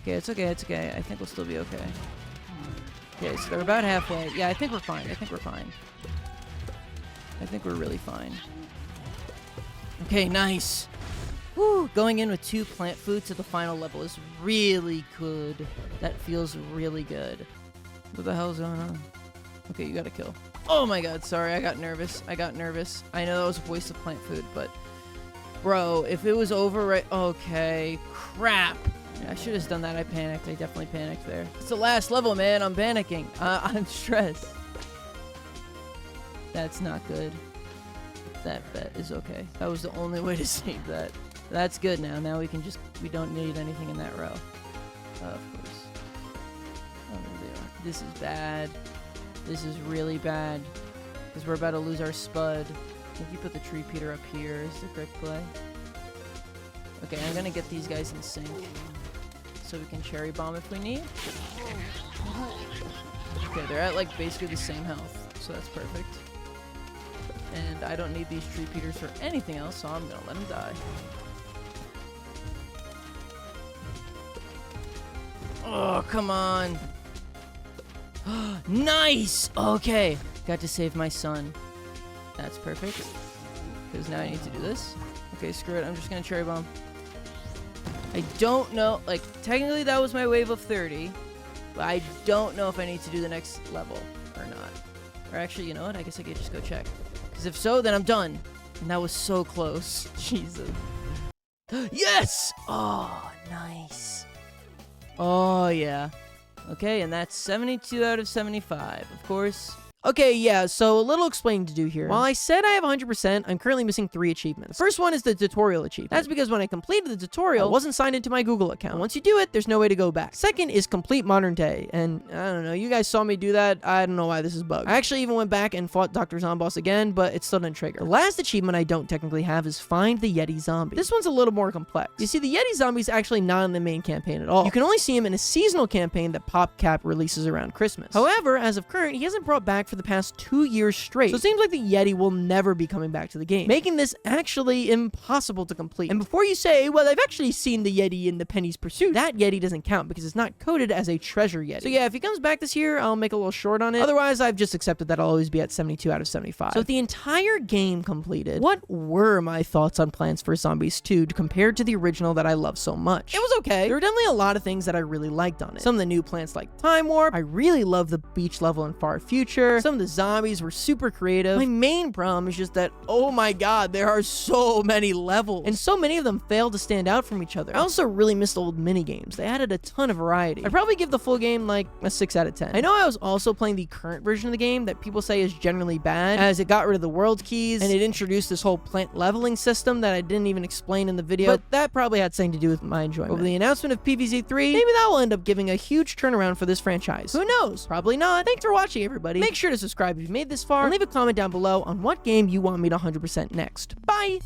Okay, it's okay. It's okay. I think we'll still be okay. Okay, so they're about halfway. Yeah, I think we're fine. I think we're fine. I think we're really fine. Okay, nice. Whew, going in with 2 plant food to the final level is really good. That feels really good. What the hell's going on? Okay, you gotta kill. Oh my god, sorry, I got nervous. I know that was a waste of plant food, but... Bro, if it was over right... Okay, crap. Yeah, I should have done that. I panicked. I definitely panicked there. It's the last level, man. I'm panicking. I'm stressed. That's not good. That bet is okay. That was the only way to save that. That's good now. Now we can just... We don't need anything in that row. Of course. Oh, there they are. This is bad. This is really bad. Because we're about to lose our spud. I think you put the tree Peter up here is the correct play. Okay, I'm gonna get these guys in sync. So we can cherry bomb if we need. Okay, they're at like basically the same health. So that's perfect. And I don't need these tree Peters for anything else, so I'm gonna let them die. Oh, come on. Nice! Okay. Got to save my son. That's perfect. Because now I need to do this. Okay, screw it. I'm just going to cherry bomb. I don't know. Like, technically that was my wave of 30. But I don't know if I need to do the next level or not. Or actually, you know what? I guess I could just go check. Because if so, then I'm done. And that was so close. Jesus. Yes! Oh, nice. Oh, yeah. Okay, and that's 72 out of 75. Of course, Okay, yeah, so a little explaining to do here. While I said I have 100%, I'm currently missing 3 achievements. The first one is the tutorial achievement. That's because when I completed the tutorial, I wasn't signed into my Google account. And once you do it, there's no way to go back. Second is complete modern day, and I don't know, you guys saw me do that. I don't know why this is bugged. I actually even went back and fought Dr. Zomboss again, but it still didn't trigger. The last achievement I don't technically have is find the Yeti zombie. This one's a little more complex. You see, the Yeti zombie's actually not in the main campaign at all. You can only see him in a seasonal campaign that PopCap releases around Christmas. However, as of current, he hasn't brought back for the past 2 years straight, so it seems like the Yeti will never be coming back to the game, making this actually impossible to complete. And before you say, well, I've actually seen the Yeti in the Penny's Pursuit, that Yeti doesn't count because it's not coded as a treasure Yeti. So yeah, if he comes back this year, I'll make a little short on it. Otherwise, I've just accepted that I'll always be at 72 out of 75. So with the entire game completed, what were my thoughts on Plants vs Zombies 2 compared to the original that I love so much? It was okay. There were definitely a lot of things that I really liked on it. Some of the new plants like Time Warp. I really love the beach level in Far Future. Some of the zombies were super creative. My main problem is just that, oh my god, there are so many levels, and so many of them fail to stand out from each other. I also really missed old minigames. They added a ton of variety. I'd probably give the full game like a 6 out of 10. I know I was also playing the current version of the game that people say is generally bad, as it got rid of the world keys, and it introduced this whole plant leveling system that I didn't even explain in the video, but that probably had something to do with my enjoyment. But with the announcement of PvZ 3, maybe that will end up giving a huge turnaround for this franchise. Who knows? Probably not. Thanks for watching, everybody. Make sure to subscribe if you made this far, and leave a comment down below on what game you want me to 100% next. Bye!